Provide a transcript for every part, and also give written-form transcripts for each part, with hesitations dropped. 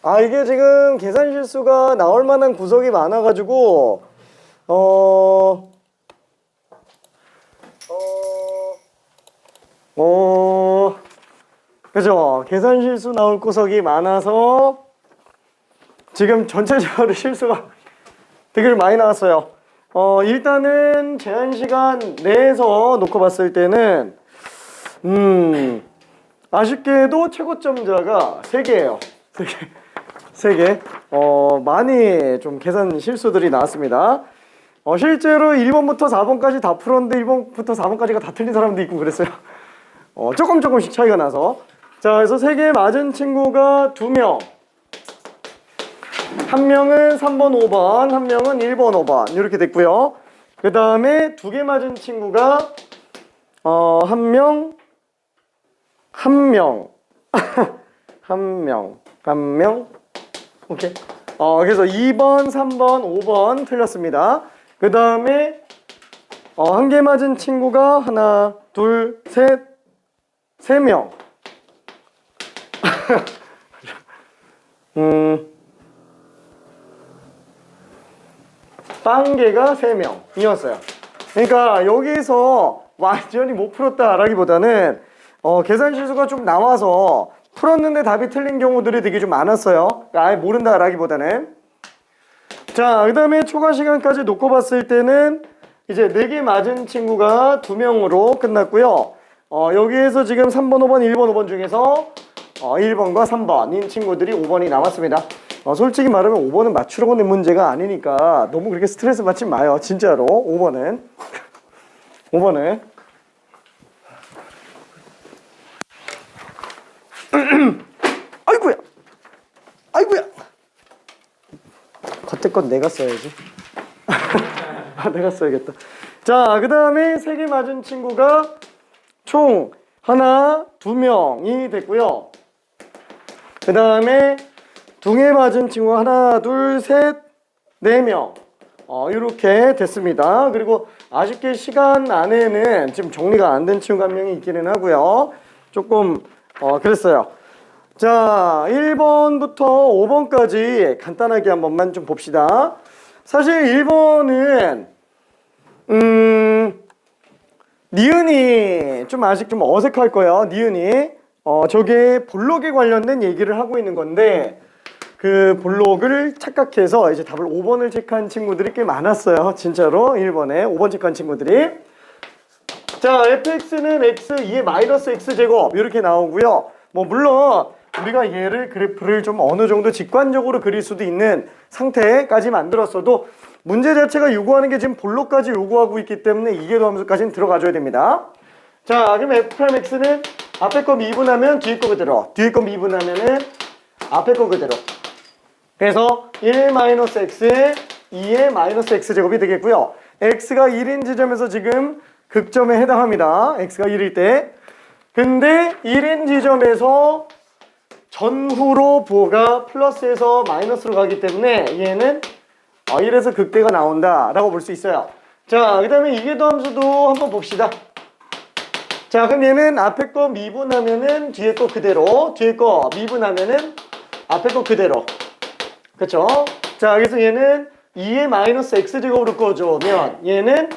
아, 이게 지금 계산 실수가 나올 만한 구석이 많아가지고, 그죠? 계산 실수 나올 구석이 많아서 지금 전체적으로 실수가 되게 많이 나왔어요. 일단은 제한 시간 내에서 놓고 봤을 때는, 아쉽게도 최고점자가 3개예요. 3개. 많이 좀 계산 실수들이 나왔습니다. 실제로 1번부터 4번까지 다 풀었는데 1번부터 4번까지가 다 틀린 사람도 있고 그랬어요. 조금씩 차이가 나서. 자, 그래서 3개 맞은 친구가 2명. 한 명은 3번, 5번, 한 명은 1번, 5번 이렇게 됐고요. 그 다음에 2개 맞은 친구가 한 명, 오케이. 그래서 2번, 3번, 5번 틀렸습니다. 그 다음에 한 개 맞은 친구가 하나, 둘, 셋, 3명. 빵개가 3명이었어요. 그러니까 여기서 완전히 못 풀었다라기보다는 계산 실수가 좀 나와서 풀었는데 답이 틀린 경우들이 되게 좀 많았어요. 아예 모른다라기보다는. 자, 그 다음에 초과 시간까지 놓고 봤을 때는 이제 4개 맞은 친구가 2명으로 끝났고요. 여기에서 지금 3번, 5번, 1번, 5번 중에서 1번과 3번인 친구들이 5번이 남았습니다. 솔직히 말하면 5번은 맞추려고 낸 문제가 아니니까 너무 그렇게 스트레스 받지 마요. 진짜로 5번은 아이고야 겉에 건 내가 써야지. 내가 써야겠다. 자, 그 다음에 3개 맞은 친구가 총 하나, 2명이 됐고요. 그 다음에 2개 맞은 친구가 하나, 둘, 셋, 4명 이렇게 됐습니다. 그리고 아쉽게 시간 안에는 지금 정리가 안 된 친구가 한 명이 있기는 하고요. 조금 그랬어요. 자, 1번부터 5번까지 간단하게 한 번만 좀 봅시다. 사실 1번은 니은이 좀 아직 좀 어색할 거예요. 니은이 저게 볼록에 관련된 얘기를 하고 있는 건데 그 볼록을 착각해서 이제 답을 5번을 체크한 친구들이 꽤 많았어요. 진짜로 1번에 5번 체크한 친구들이. 자, fx는 x 2의 마이너스 x제곱 이렇게 나오고요. 뭐 물론 우리가 얘를 그래프를 좀 어느 정도 직관적으로 그릴 수도 있는 상태까지 만들었어도 문제 자체가 요구하는 게 지금 볼록까지 요구하고 있기 때문에 이계도함수까지는 들어가줘야 됩니다. 자, 그럼 f'x는 앞에 거 미분하면 뒤에 거 그대로, 뒤에 거 미분하면은 앞에 거 그대로. 그래서 1-x에 2의 마이너스 x제곱이 되겠고요. x가 1인 지점에서 지금 극점에 해당합니다. x가 1일 때. 근데 1인 지점에서 전후로 부호가 플러스에서 마이너스로 가기 때문에 얘는 1에서 극대가 나온다 라고 볼 수 있어요. 자, 그 다음에 이계도함수도 한번 봅시다. 자, 그럼 얘는 앞에 거 미분하면은 뒤에 거 그대로, 뒤에 거 미분하면은 앞에 거 그대로. 그쵸? 자, 그래서 얘는 2의 마이너스 x제곱으로 꺼주면 얘는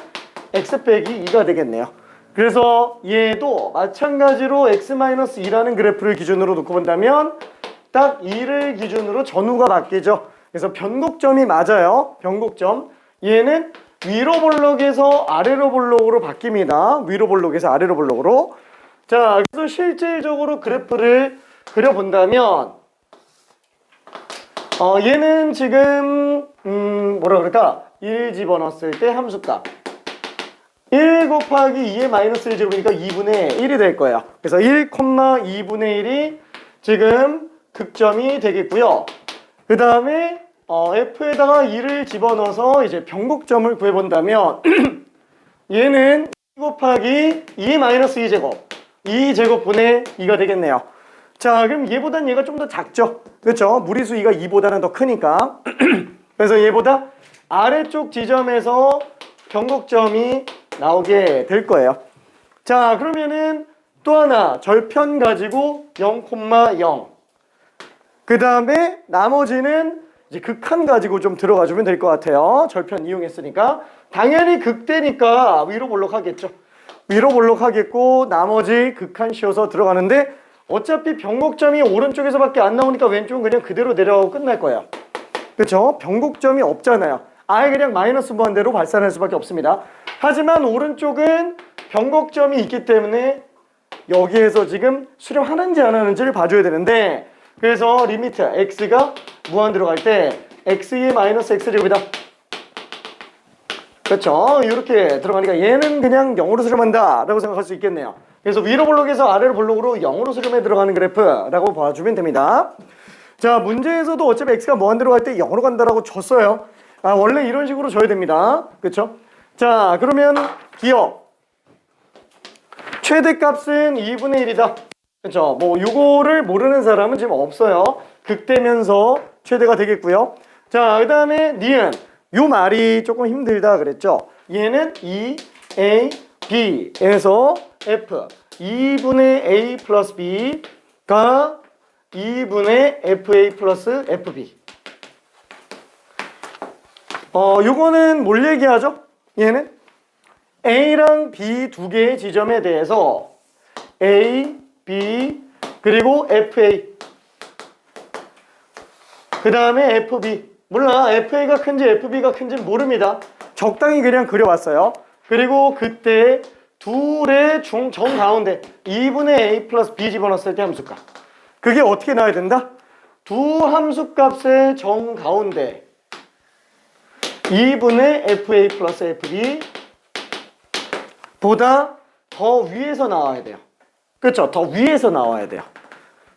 x 빼기 2가 되겠네요. 그래서 얘도 마찬가지로 x-2라는 그래프를 기준으로 놓고 본다면 딱 2를 기준으로 전후가 바뀌죠. 그래서 변곡점이 맞아요. 변곡점. 얘는 위로 볼록에서 아래로 볼록으로 바뀝니다. 위로 볼록에서 아래로 볼록으로. 자, 그래서 실질적으로 그래프를 그려본다면 얘는 지금 뭐라 그럴까? 1 집어넣었을 때 함수값 1 곱하기 2의 마이너스 1제곱이니까 2분의 1이 될 거예요. 그래서 1, 2분의 1이 지금 극점이 되겠고요. 그 다음에 f에다가 2를 집어넣어서 이제 변곡점을 구해본다면 얘는 2 곱하기 2의 마이너스 2제곱 2제곱분의 2가 되겠네요. 자, 그럼 얘보단 얘가 좀 더 작죠? 그렇죠? 무리수 2가 2보다는 더 크니까. 그래서 얘보다 아래쪽 지점에서 변곡점이 나오게 될 거예요. 자, 그러면은 또 하나 절편 가지고 0,0 그 다음에 나머지는 이제 극한 가지고 좀 들어가 주면 될 것 같아요. 절편 이용했으니까. 당연히 극대니까 위로 볼록하겠죠. 위로 볼록하겠고 나머지 극한 씌워서 들어가는데 어차피 변곡점이 오른쪽에서밖에 안 나오니까 왼쪽은 그냥 그대로 내려가고 끝날 거예요. 그렇죠? 변곡점이 없잖아요. 아예 그냥 마이너스 무한대로 발산할 수밖에 없습니다. 하지만 오른쪽은 변곡점이 있기 때문에 여기에서 지금 수렴하는지 안 하는지를 봐줘야 되는데 그래서 리미트 x가 무한대로 갈 때 x2 마이너스 x제곱이다. 그렇죠? 이렇게 들어가니까 얘는 그냥 0으로 수렴한다 라고 생각할 수 있겠네요. 그래서 위로 볼록에서 아래로 볼록으로 0으로 수렴해 들어가는 그래프라고 봐주면 됩니다. 자, 문제에서도 어차피 x가 무한대로 갈 때 0으로 간다라고 줬어요. 아, 원래 이런 식으로 줘야 됩니다. 그렇죠? 자, 그러면 기억 최대값은 2분의 1이다. 그렇죠? 뭐 요거를 모르는 사람은 지금 없어요. 극대면서 최대가 되겠고요. 자, 그 다음에 니은 요 말이 조금 힘들다 그랬죠. 얘는 2a b에서 f 2분의 a 플러스 b가 2분의 fa 플러스 fb. 요거는 뭘 얘기하죠? 얘는 a랑 b 두 개의 지점에 대해서 a, b 그리고 fa 그 다음에 fb. 몰라, fa가 큰지 fb가 큰지 모릅니다. 적당히 그냥 그려왔어요. 그리고 그때 둘의 정 가운데 2분의 a 플러스 b 집어넣었을 때 함수값. 그게 어떻게 나와야 된다? 두 함수값의 정 가운데 2분의 fa 플러스 fb 보다 더 위에서 나와야 돼요. 그렇죠? 더 위에서 나와야 돼요.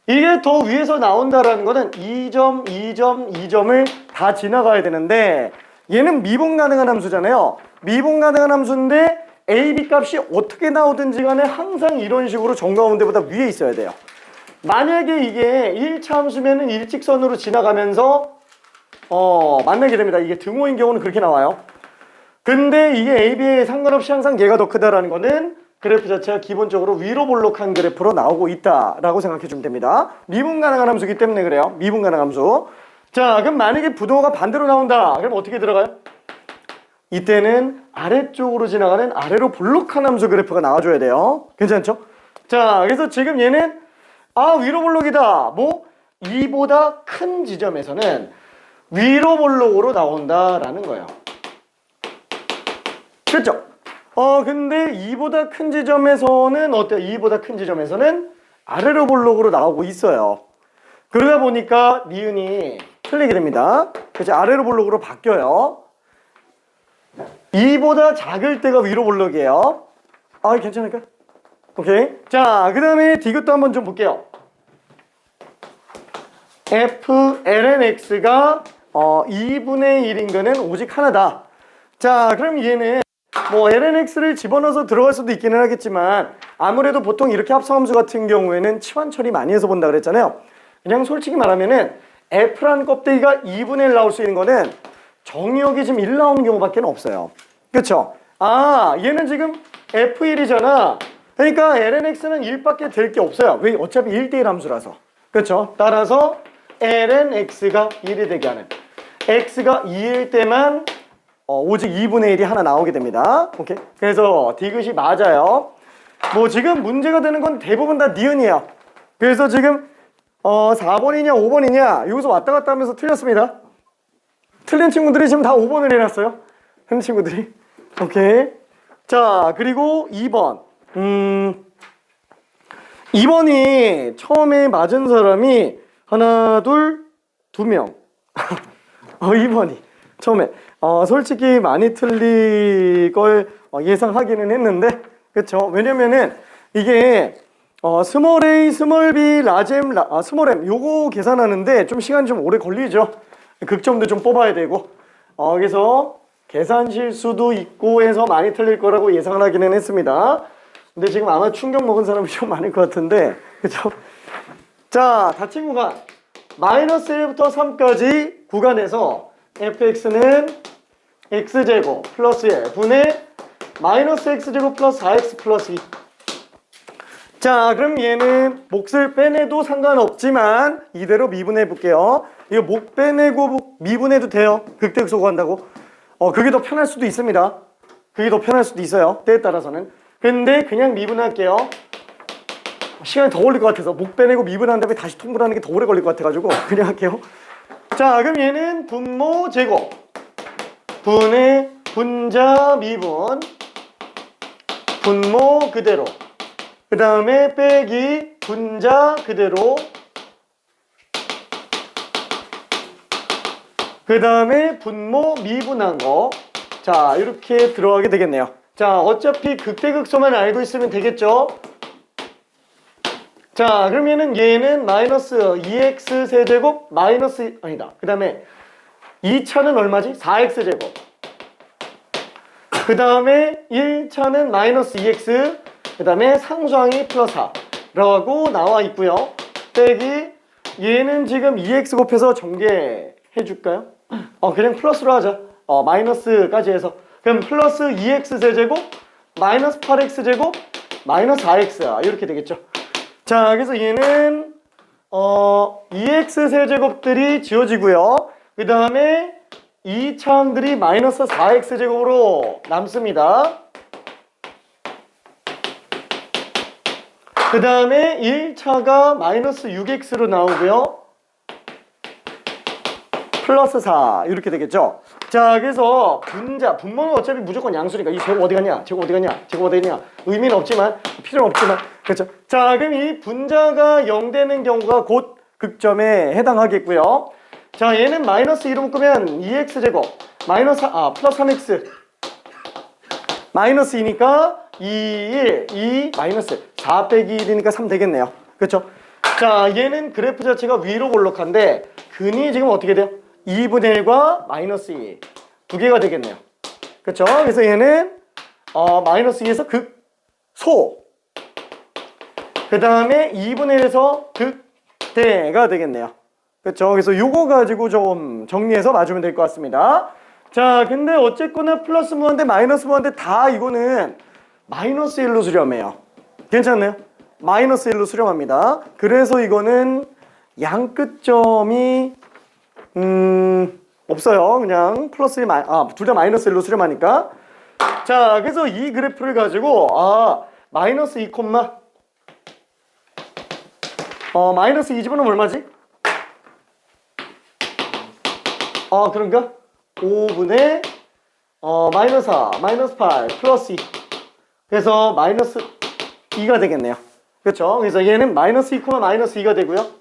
이게 더 위에서 나온다라는 거는 2점, 2점, 2점을 다 지나가야 되는데 얘는 미분 가능한 함수잖아요. 미분 가능한 함수인데 a, b 값이 어떻게 나오든지 간에 항상 이런 식으로 정 가운데보다 위에 있어야 돼요. 만약에 이게 1차 함수면은 일직선으로 지나가면서 만나게 됩니다. 이게 등호인 경우는 그렇게 나와요. 근데 이게 a, b에 상관없이 항상 얘가 더 크다라는 거는 그래프 자체가 기본적으로 위로 볼록한 그래프로 나오고 있다라고 생각해 주면 됩니다. 미분 가능한 함수이기 때문에 그래요. 미분 가능한 함수. 자, 그럼 만약에 부등호가 반대로 나온다. 그럼 어떻게 들어가요? 이때는 아래쪽으로 지나가는 아래로 볼록한 함수 그래프가 나와줘야 돼요. 괜찮죠? 자, 그래서 지금 얘는 위로 볼록이다. 뭐 2보다 큰 지점에서는 위로 볼록으로 나온다라는 거예요. 그렇죠? 근데 2보다 큰 지점에서는 어때요? 2보다 큰 지점에서는 아래로 볼록으로 나오고 있어요. 그러다 보니까 니은이 틀리게 됩니다. 그렇죠? 아래로 볼록으로 바뀌어요. 2보다 작을 때가 위로 볼록이에요. 괜찮을까? 오케이. 자, 그 다음에 디귿도 한번 좀 볼게요. f ln x가 2분의 1인 거는 오직 하나다. 자, 그럼 얘는 뭐 lnx를 집어넣어서 들어갈 수도 있기는 하겠지만 아무래도 보통 이렇게 합성함수 같은 경우에는 치환 처리 많이 해서 본다 그랬잖아요. 그냥 솔직히 말하면은 f라는 껍데기가 2분의 1 나올 수 있는 거는 정의역이 지금 1 나오는 경우밖에 없어요. 그쵸? 얘는 지금 f1이잖아. 그러니까 lnx는 1밖에 될 게 없어요. 왜? 어차피 1대1 함수라서. 그쵸? 따라서 lnx가 1이 되게 하는 x가 2일 때만 오직 2분의 1이 하나 나오게 됩니다. 오케이? 그래서 디귿이 맞아요. 뭐 지금 문제가 되는 건 대부분 다 니은이에요. 그래서 지금 4번이냐 5번이냐 여기서 왔다 갔다 하면서 틀렸습니다. 틀린 친구들이 지금 다 5번을 해놨어요. 틀린 친구들이. 오케이. 자, 그리고 2번. 2번이 처음에 맞은 사람이 하나, 둘, 2명. 2번이 처음에 솔직히 많이 틀릴 걸 예상하기는 했는데, 그쵸? 왜냐면은 이게 스몰 a, 스몰 b, 라지 m, 스몰 m 요거 계산하는데 좀 시간이 좀 오래 걸리죠. 극점도 좀 뽑아야 되고 그래서 계산 실수도 있고 해서 많이 틀릴 거라고 예상을 하기는 했습니다. 근데 지금 아마 충격 먹은 사람이 좀 많을 것 같은데, 그쵸? 자, 닫힌 구간 마이너스 1부터 3까지 구간에서 fx는 x제곱 플러스 1 분의 마이너스 x제곱 플러스 4x 플러스 2 자, 그럼 얘는 몫을 빼내도 상관없지만 이대로 미분해 볼게요. 이거 목 빼내고 미분해도 돼요. 극대극소 구한다고. 그게 더 편할 수도 있습니다. 그게 더 편할 수도 있어요. 때에 따라서는. 근데 그냥 미분할게요. 시간이 더 걸릴 것 같아서 목 빼내고 미분한 다음에 다시 통분하는 게 더 오래 걸릴 것 같아가지고 그냥 할게요. 자, 그럼 얘는 분모 제곱 분의 분자 미분 분모 그대로 그 다음에 빼기 분자 그대로 그 다음에 분모 미분한 거. 자, 이렇게 들어가게 되겠네요. 자, 어차피 극대극소만 알고 있으면 되겠죠. 자, 그러면은 얘는 마이너스 2x 세제곱 마이너스 아니다. 그 다음에 2차는 얼마지? 4x 제곱. 그 다음에 1차는 마이너스 2x. 그 다음에 상수항이 플러스 4라고 나와 있고요. 빼기 얘는 지금 2x 곱해서 전개해 줄까요? 그냥 플러스로 하자. 마이너스까지 해서. 그럼 플러스 2x 세제곱 마이너스 8x 제곱 마이너스 4x 이렇게 되겠죠. 자, 그래서 얘는 2x 세제곱들이 지워지고요. 그 다음에 2차항들이 마이너스 4x 제곱으로 남습니다. 그 다음에 1차가 마이너스 6x로 나오고요. 플러스 4 이렇게 되겠죠. 자, 그래서 분모는 어차피 무조건 양수니까 이 제곱 어디 갔냐? 제곱 어디 갔냐? 제곱 어디 갔냐? 의미는 없지만 필요는 없지만 그렇죠. 자, 그럼 이 분자가 0 되는 경우가 곧 극점에 해당하겠고요. 자, 얘는 마이너스 2로 묶으면 2x 제곱 마이너스 플러스 3x 마이너스 2니까 2, 1, 2 마이너스 4 빼기 1이니까 3 되겠네요. 그렇죠? 자, 얘는 그래프 자체가 위로 볼록한데 근이 지금 어떻게 돼요? 2분의 1과 마이너스 2 두 개가 되겠네요. 그렇죠? 그래서 얘는 마이너스 2에서 극소 그 다음에 2분의 1에서 극대가 되겠네요. 그렇죠? 그래서 요거 가지고 좀 정리해서 맞으면 될 것 같습니다. 자, 근데 어쨌거나 플러스 무한대 마이너스 무한대 다 이거는 마이너스 1로 수렴해요. 괜찮나요? 마이너스 1로 수렴합니다. 그래서 이거는 양 끝점이 없어요. 그냥 플러스 1, 둘 다 마이너스 1로 수렴하니까. 자, 그래서 이 그래프를 가지고 마이너스 2 마이너스 2 집어넣으면 얼마지? 그런가? 5분의 마이너스 4, 마이너스 8, 플러스 2 그래서 마이너스 2가 되겠네요. 그렇죠? 그래서 얘는 마이너스 2, 마이너스 2가 되고요.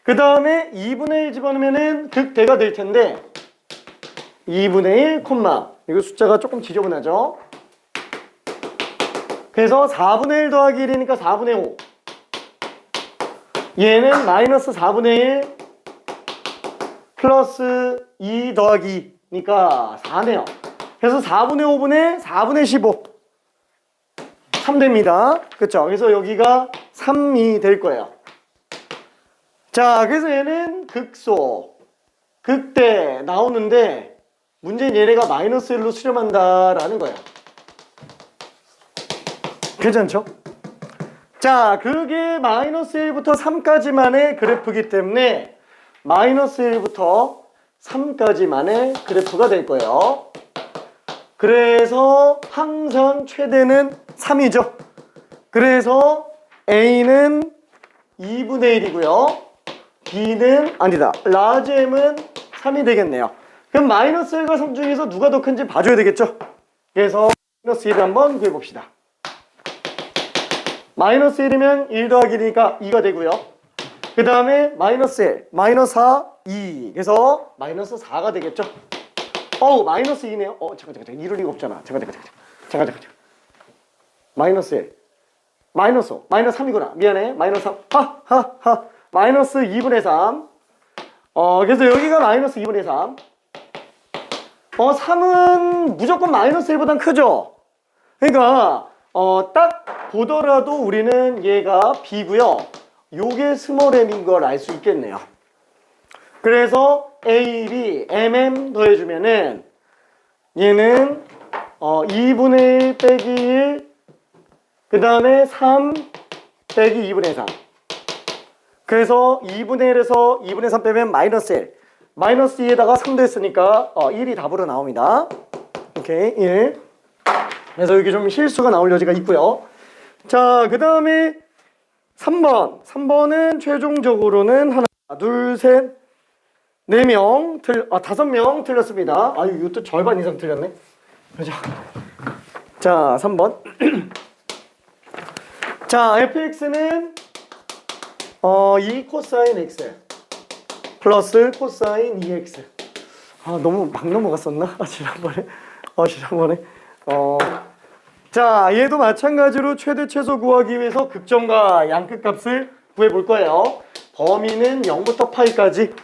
그 다음에 2분의 1 집어넣으면은 극대가 될 텐데 2분의 1, 이거 숫자가 조금 지저분하죠? 그래서 4분의 1 더하기 1이니까 4분의 5 얘는 마이너스 4분의 1 플러스 2 더하기 2니까 4네요. 그래서 4분의 5분의 4분의 15 3 됩니다. 그렇죠? 그래서 여기가 3이 될 거예요. 자, 그래서 얘는 극소, 극대 나오는데 문제는 얘네가 마이너스 1로 수렴한다라는 거예요. 괜찮죠? 자, 그게 마이너스 1부터 3까지만의 그래프이기 때문에 마이너스 1부터 3까지만의 그래프가 될 거예요. 그래서 항상 최대는 3이죠. 그래서 A는 2분의 1이고요. B는 아니다. 라지 M은 3이 되겠네요. 그럼 마이너스 1과 3 중에서 누가 더 큰지 봐줘야 되겠죠. 그래서 마이너스 1을 한번 구해봅시다. 마이너스 1이면 1 더하기 1이니까 2가 되고요. 그 다음에 마이너스 1, 마이너스 4, 2 그래서 마이너스 4가 되겠죠. 마이너스 2네요. 잠깐 이럴 리가 없잖아. 잠깐 마이너스 1 마이너스 5 마이너스 3이구나. 미안해. 마이너스 3 마이너스 2분의 3 그래서 여기가 마이너스 2분의 3 3은 무조건 마이너스 1보단 크죠. 그러니까 딱 보더라도 우리는 얘가 B고요. 요게 스몰 m인 걸 알 수 있겠네요. 그래서 A, B, MM 더해주면은 얘는 2분의 1 빼기 1 그 다음에 3 빼기 2분의 3. 그래서 2분의 1에서 2분의 3 빼면 마이너스 1. 마이너스 2에다가 3도 했으니까 1이 답으로 나옵니다. 오케이, 1. 그래서 여기 좀 실수가 나올 여지가 있고요. 자, 그 다음에 3번. 3번은 최종적으로는 하나, 둘, 셋, 4명, 5명 틀렸습니다. 아, 이것도 절반 이상 틀렸네. 그죠? 자, 3번. 자, fx는 2 코사인 x 플러스 코사인 2x. 아, 너무 막 넘어갔었나? 지난번에. 자, 얘도 마찬가지로 최대 최소 구하기 위해서 극점과 양끝값을 구해볼 거예요. 범위는 0부터 파이까지.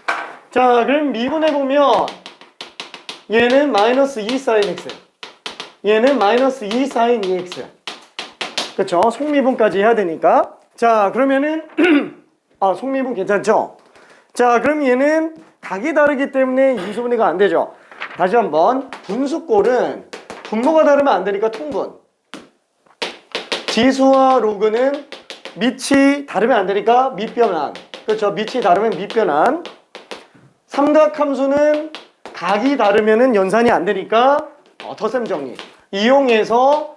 자, 그럼 미분해보면 얘는 마이너스 2 사인 x, 얘는 마이너스 2 사인 2x. 그쵸? 속미분까지 해야 되니까. 자, 그러면은 속미분 괜찮죠? 자, 그럼 얘는 각이 다르기 때문에 이수분해가 안 되죠. 다시 한번, 분수꼴은 분모가 다르면 안 되니까 통분. 지수와 로그는 밑이 다르면 안 되니까 밑변환. 그렇죠? 밑이 다르면 밑변환. 삼각함수는 각이 다르면은 연산이 안 되니까 덧셈 정리 이용해서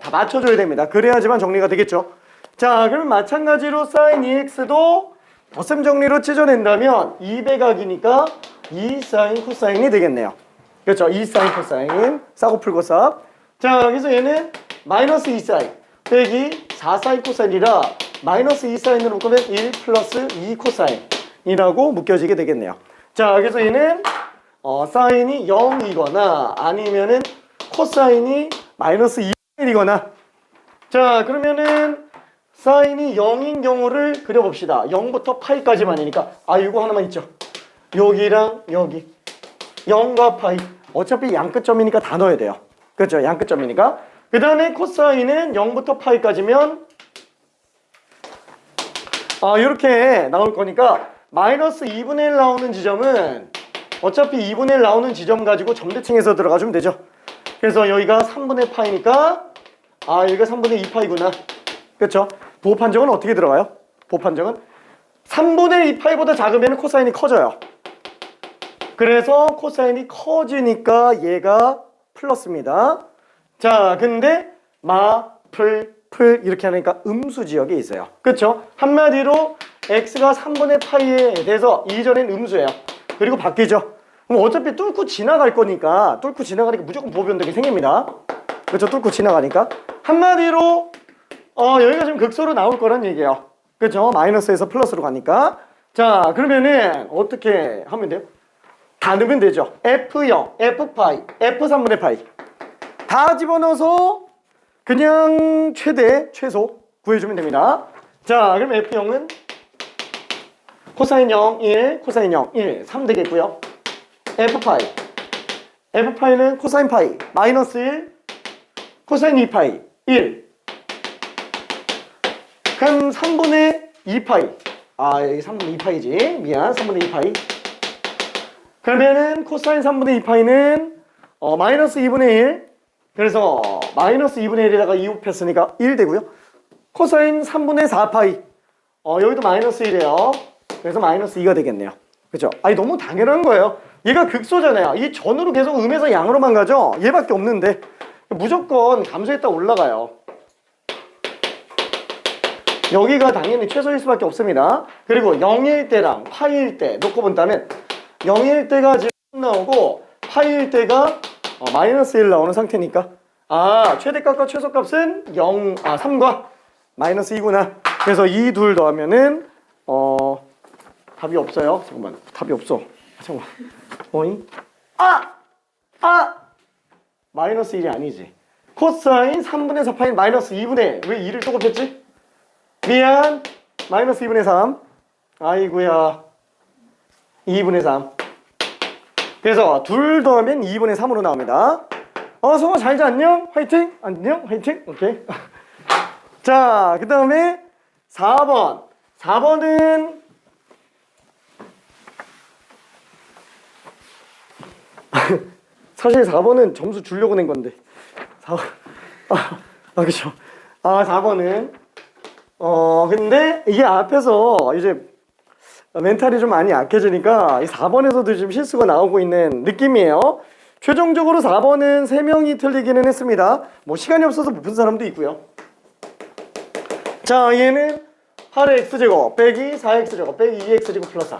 다 맞춰줘야 됩니다. 그래야지만 정리가 되겠죠. 자, 그럼 마찬가지로 사인 2x도 덧셈 정리로 찢어낸다면 2배각이니까 2 사인 코사인이 되겠네요. 그렇죠? 2 사인 코사인 싸고 풀고 쌉. 자, 그래서 얘는 마이너스 2 사인 빼기 4 사인 코사인이라 마이너스 2 사인으로 묶으면 1 플러스 2 코사인이라고 묶여지게 되겠네요. 자, 그래서 얘는 사인이 0이거나 아니면은 코사인이 마이너스 2이거나. 자, 그러면은 사인이 0인 경우를 그려봅시다. 0부터 파이까지만이니까 이거 하나만 있죠. 여기랑 여기 0과 파이. 어차피 양끝점이니까 다 넣어야 돼요. 그렇죠? 양끝점이니까. 그 다음에 코사인은 0부터 파이까지면 이렇게 나올 거니까 마이너스 2분의 1 나오는 지점은 어차피 2분의 1 나오는 지점 가지고 점대칭해서 들어가주면 되죠. 그래서 여기가 3분의 파이니까 여기가 3분의 2파이구나. 그렇죠? 부호판정은 어떻게 들어가요? 부호판정은 3분의 2파이보다 작으면 코사인이 커져요. 그래서 코사인이 커지니까 얘가 플러스입니다. 자, 근데 풀 이렇게 하니까 음수 지역에 있어요. 그렇죠? 한마디로 x가 3분의 파이에 대해서 이전엔 음수예요. 그리고 바뀌죠. 그럼 어차피 뚫고 지나갈 거니까 무조건 부호변동이 생깁니다. 그렇죠? 뚫고 지나가니까. 한마디로 여기가 지금 극소로 나올 거란 얘기예요. 그렇죠? 마이너스에서 플러스로 가니까. 자, 그러면은 어떻게 하면 돼요? 다 넣으면 되죠. F0, F파이, F3분의 파이 다 집어넣어서 그냥 최소 구해주면 됩니다. 자, 그럼 F0은 코사인 0, 1, 코사인 0, 1, 3 되겠고요. F파이는 코사인 파이, 마이너스 1, 코사인 2파이, 1. 그럼 3분의 2파이. 여기 3분의 2파이지. 미안, 3분의 2파이. 그러면은 코사인 3분의 2파이는 마이너스 2분의 1. 그래서 마이너스 2분의 1에다가 2 곱했으니까 1 되고요. 코사인 3분의 4파이. 여기도 마이너스 1이에요. 그래서 마이너스 2가 되겠네요. 그죠? 너무 당연한 거예요. 얘가 극소잖아요. 이 전으로 계속 음에서 양으로만 가죠? 얘밖에 없는데. 무조건 감소했다 올라가요. 여기가 당연히 최소일 수밖에 없습니다. 그리고 0일 때랑 파이일 때 놓고 본다면 0일 때가 지금 나오고 파이일 때가 마이너스 1 나오는 상태니까 최대값과 최소값은 3과 마이너스 2구나. 그래서 이 둘 더하면은 답이 없어요. 잠깐만, 답이 없어. 잠깐만. 어잉? 마이너스 1이 아니지. 코사인 3분의 4파인 마이너스 2분의 1. 왜 2를 또 곱했지? 미안. 마이너스 2분의 3. 아이고야. 2분의 3. 그래서 둘 더하면 2분의 3으로 나옵니다. 성아 잘 자, 안녕? 화이팅? 안녕? 화이팅? 오케이. 자, 그 다음에 4번. 4번은 사실 4번은 점수 주려고 낸 건데. 그쵸. 4번은 근데 이게 앞에서 이제 멘탈이 좀 많이 약해지니까 이 4번에서도 지금 실수가 나오고 있는 느낌이에요. 최종적으로 4번은 3명이 틀리기는 했습니다. 뭐 시간이 없어서 못 푼 사람도 있고요. 자, 얘는 8의 x제곱 빼기 4x제곱 빼기 2x제곱 플러스 4.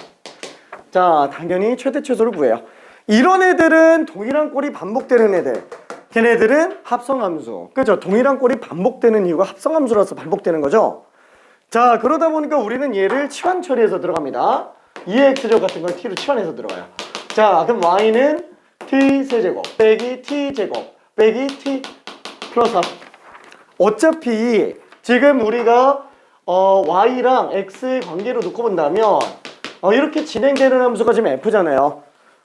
자, 당연히 최대 최소를 구해요. 이런 애들은 동일한 꼴이 반복되는 애들. 걔네들은 합성함수. 그죠? 동일한 꼴이 반복되는 이유가 합성함수라서 반복되는 거죠. 자, 그러다 보니까 우리는 얘를 치환 처리해서 들어갑니다. 2x제곱 같은 걸 t로 치환해서 들어가요. 자, 그럼 y는 t세제곱 빼기 t제곱 빼기 t 플러스 4. 어차피 지금 우리가 y랑 x의 관계로 놓고 본다면 이렇게 진행되는 함수가 지금 f잖아요.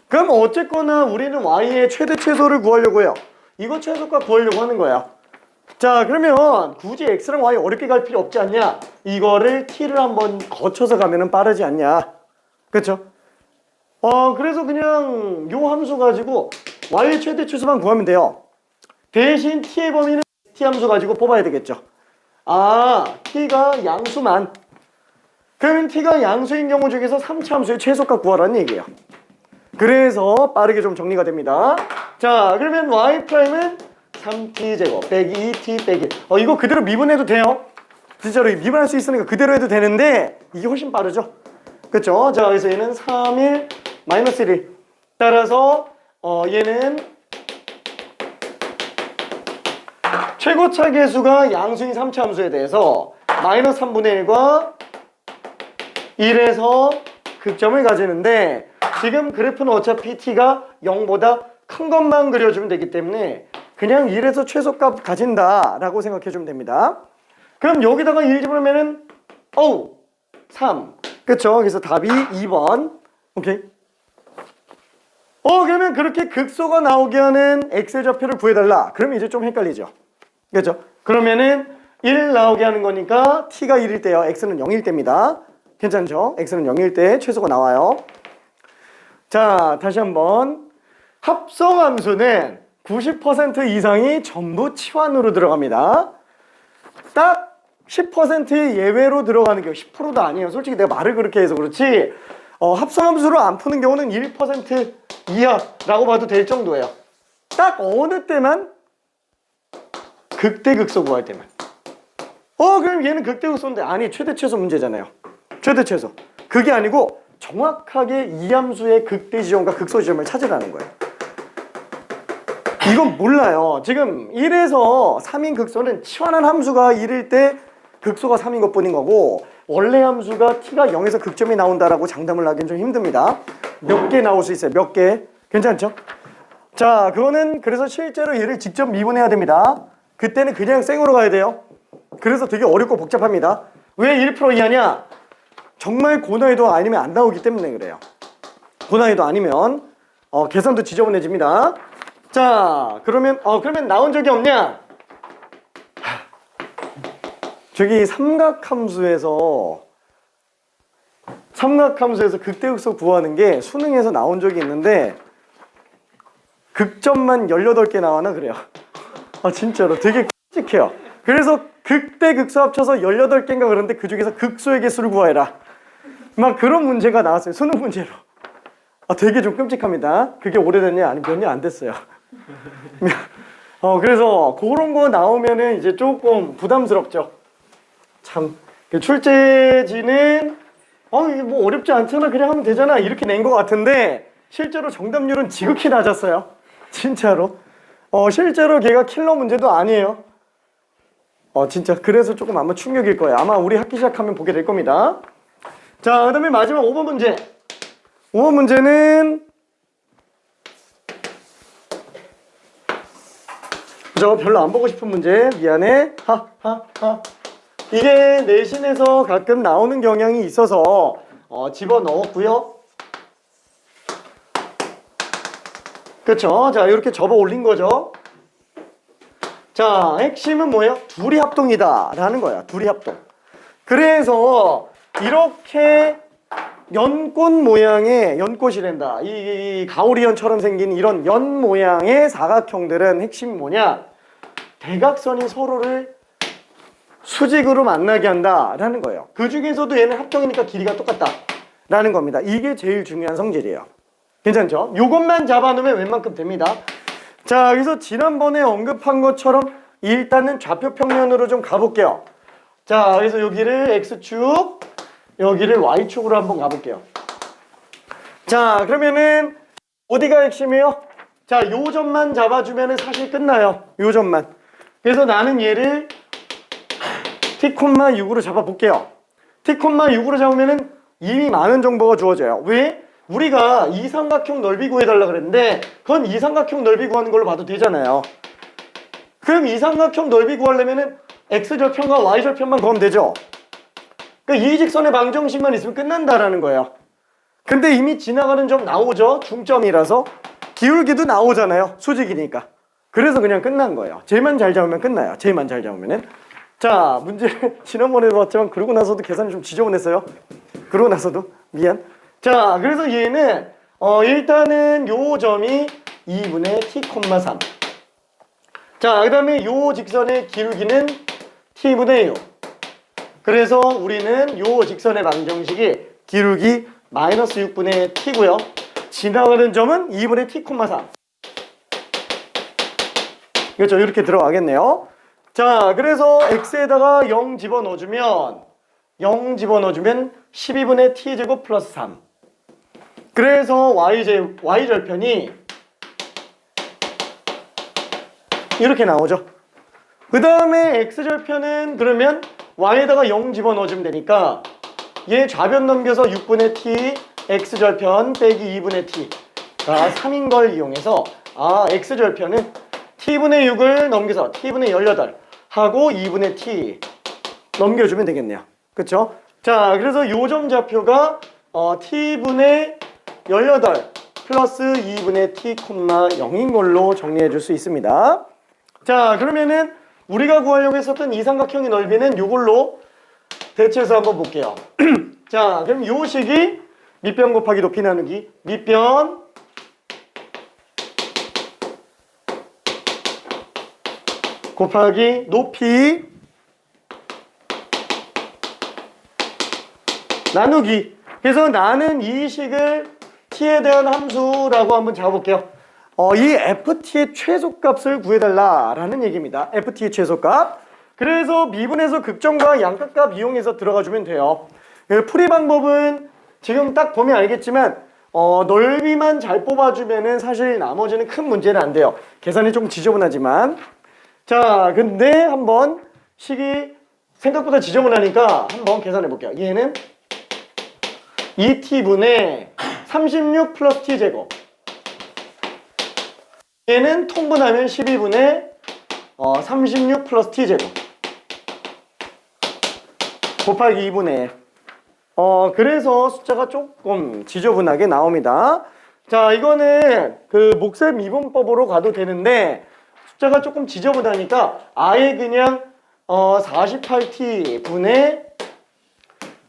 그럼 어쨌거나 우리는 y의 최대 최소를 구하려고 해요. 이거 최소값 구하려고 하는 거야. 자, 그러면 굳이 x랑 y 어렵게 갈 필요 없지 않냐? 이거를 t를 한번 거쳐서 가면은 빠르지 않냐? 그쵸? 그래서 그냥 요 함수 가지고 y의 최대 최소만 구하면 돼요. 대신 t의 범위는 t 함수 가지고 뽑아야 되겠죠. t가 양수만. 그러면 t가 양수인 경우 중에서 3차 함수의 최소값 구하라는 얘기예요. 그래서 빠르게 좀 정리가 됩니다. 자, 그러면 y'은 3t제곱 빼기 2t 빼기 이거 그대로 미분해도 돼요. 진짜로 미분할 수 있으니까 그대로 해도 되는데 이게 훨씬 빠르죠. 그쵸? 자, 그래서 얘는 3일 마이너스 1일. 따라서 얘는 최고차 계수가 양수인 3차 함수에 대해서 마이너스 3분의 1과 1에서 극점을 가지는데 지금 그래프는 어차피 t가 0보다 큰 것만 그려주면 되기 때문에 그냥 1에서 최소값 가진다라고 생각해주면 됩니다. 그럼 여기다가 1 집으면은 3. 그쵸? 그래서 답이 2번. 오케이. 그러면 그렇게 극소가 나오게 하는 엑셀 좌표를 구해달라. 그러면 이제 좀 헷갈리죠. 그죠? 그러면은 1 나오게 하는 거니까 t가 1일 때요. x는 0일 때입니다. 괜찮죠? x는 0일 때 최소가 나와요. 자, 다시 한번. 합성함수는 90% 이상이 전부 치환으로 들어갑니다. 딱 10%의 예외로 들어가는 경우 10%도 아니에요. 솔직히 내가 말을 그렇게 해서 그렇지 합성함수로 안 푸는 경우는 1% 이하라고 봐도 될 정도예요. 딱 어느 때만? 극대극소 구할 때만. 그럼 얘는 극대극소인데 아니 최대 최소 문제잖아요. 최대 최소. 그게 아니고 정확하게 이 함수의 극대 지점과 극소 지점을 찾으라는 거예요. 이건 몰라요. 지금 1에서 3인 극소는 치환한 함수가 1일 때 극소가 3인 것 뿐인 거고 원래 함수가 t가 0에서 극점이 나온다라고 장담을 하기는 좀 힘듭니다. 몇 개 나올 수 있어요. 몇 개. 괜찮죠? 자, 그거는 그래서 실제로 얘를 직접 미분해야 됩니다. 그때는 그냥 생으로 가야 돼요. 그래서 되게 어렵고 복잡합니다. 왜 1% 이하냐? 정말 고난이도 아니면 안 나오기 때문에 그래요. 고난이도 아니면 계산도 지저분해집니다. 자, 그러면 나온 적이 없냐? 저기 삼각함수에서 극대극소 구하는 게 수능에서 나온 적이 있는데 극점만 18개 나와나 그래요. 진짜로 되게 끔찍해요. 그래서 극대극소 합쳐서 18개인가 그런데 그 중에서 극소의 개수를 구하해라. 막 그런 문제가 나왔어요. 수능 문제로. 되게 좀 끔찍합니다. 그게 오래됐냐? 아니 몇 년 안 됐어요. 그래서 그런 거 나오면은 이제 조금 부담스럽죠. 참 출제지는 이게 뭐 어렵지 않잖아 그냥 하면 되잖아 이렇게 낸 것 같은데 실제로 정답률은 지극히 낮았어요. 진짜로. 실제로 걔가 킬러 문제도 아니에요. 진짜 그래서 조금 아마 충격일 거예요. 아마 우리 학기 시작하면 보게 될 겁니다. 자, 그 다음에 마지막 5번 문제. 5번 문제는 저 별로 안 보고 싶은 문제. 미안해. 하하하. 이게 내신에서 가끔 나오는 경향이 있어서 집어넣었고요. 그쵸? 자, 이렇게 접어 올린 거죠. 자, 핵심은 뭐예요? 둘이 합동이다 라는 거야. 둘이 합동. 그래서 이렇게 연꽃 모양의 연꽃이란다. 이 가오리연처럼 생긴 이런 연 모양의 사각형들은 핵심이 뭐냐? 대각선이 서로를 수직으로 만나게 한다라는 거예요. 그 중에서도 얘는 합동이니까 길이가 똑같다라는 겁니다. 이게 제일 중요한 성질이에요. 괜찮죠? 요것만 잡아놓으면 웬만큼 됩니다. 자, 그래서 지난번에 언급한 것처럼 일단은 좌표 평면으로 좀 가볼게요. 자, 그래서 여기를 X축, 여기를 Y축으로 한번 가볼게요. 자, 그러면은 어디가 핵심이에요? 자, 요 점만 잡아주면은 사실 끝나요. 요 점만. 그래서 나는 얘를 T,6으로 잡아볼게요. T,6으로 잡으면은 이미 많은 정보가 주어져요. 왜? 우리가 이삼각형 넓이 구해달라 그랬는데 그건 이삼각형 넓이 구하는 걸로 봐도 되잖아요. 그럼 이삼각형 넓이 구하려면은 X절편과 Y절편만 구하면 되죠. 그러니까 이 직선의 방정식만 있으면 끝난다라는 거예요. 근데 이미 지나가는 점 나오죠. 중점이라서 기울기도 나오잖아요. 수직이니까. 그래서 그냥 끝난 거예요. 쟤만 잘 잡으면 끝나요. 쟤만 잘 잡으면은. 자, 문제 지난번에도 봤지만 그러고 나서도 계산이 좀 지저분했어요. 그러고 나서도 미안. 자, 그래서 얘는 일단은 요 점이 2분의 t,3. 자, 그 다음에 요 직선의 기울기는 t분의 6. 그래서 우리는 요 직선의 방정식이 기울기 마이너스 6분의 t고요. 지나가는 점은 2분의 t,3. 그렇죠? 이렇게 들어가겠네요. 자, 그래서 x에다가 0 집어넣어주면 12분의 t제곱 플러스 3. 그래서 y절편이 이렇게 나오죠. 그 다음에 x절편은 그러면 y에다가 0 집어넣어주면 되니까 얘 좌변 넘겨서 6분의 t x절편 빼기 2분의 t가 3인 걸 이용해서 x절편은 t분의 6을 넘겨서 t분의 18 하고 2분의 t 넘겨주면 되겠네요. 그쵸? 자, 그래서 요점 좌표가 t분의 18 플러스 2분의 t, 0인 걸로 정리해 줄 수 있습니다. 자, 그러면은 우리가 구하려고 했었던 이 삼각형의 넓이는 요걸로 대체해서 한번 볼게요. 자, 그럼 요 식이 밑변 곱하기 높이 나누기 밑변 곱하기 높이 나누기. 그래서 나는 이 식을 t에 대한 함수라고 한번 잡아볼게요. 이 ft의 최소값을 구해달라라는 얘기입니다. ft의 최소값. 그래서 미분에서 극점과 양극값 이용해서 들어가주면 돼요. 풀이 방법은 지금 딱 보면 알겠지만 넓이만 잘 뽑아주면은 사실 나머지는 큰 문제는 안 돼요. 계산이 좀 지저분하지만. 자, 근데 한번 식이 생각보다 지저분하니까 한번 계산해 볼게요. 얘는 2t분의 36 플러스 t제곱. 얘는 통분하면 12분의 36 플러스 t제곱 곱하기 2분의 1. 그래서 숫자가 조금 지저분하게 나옵니다. 자, 이거는 그 몫의 미분법으로 가도 되는데 숫자가 조금 지저분하니까 아예 그냥 48t 분의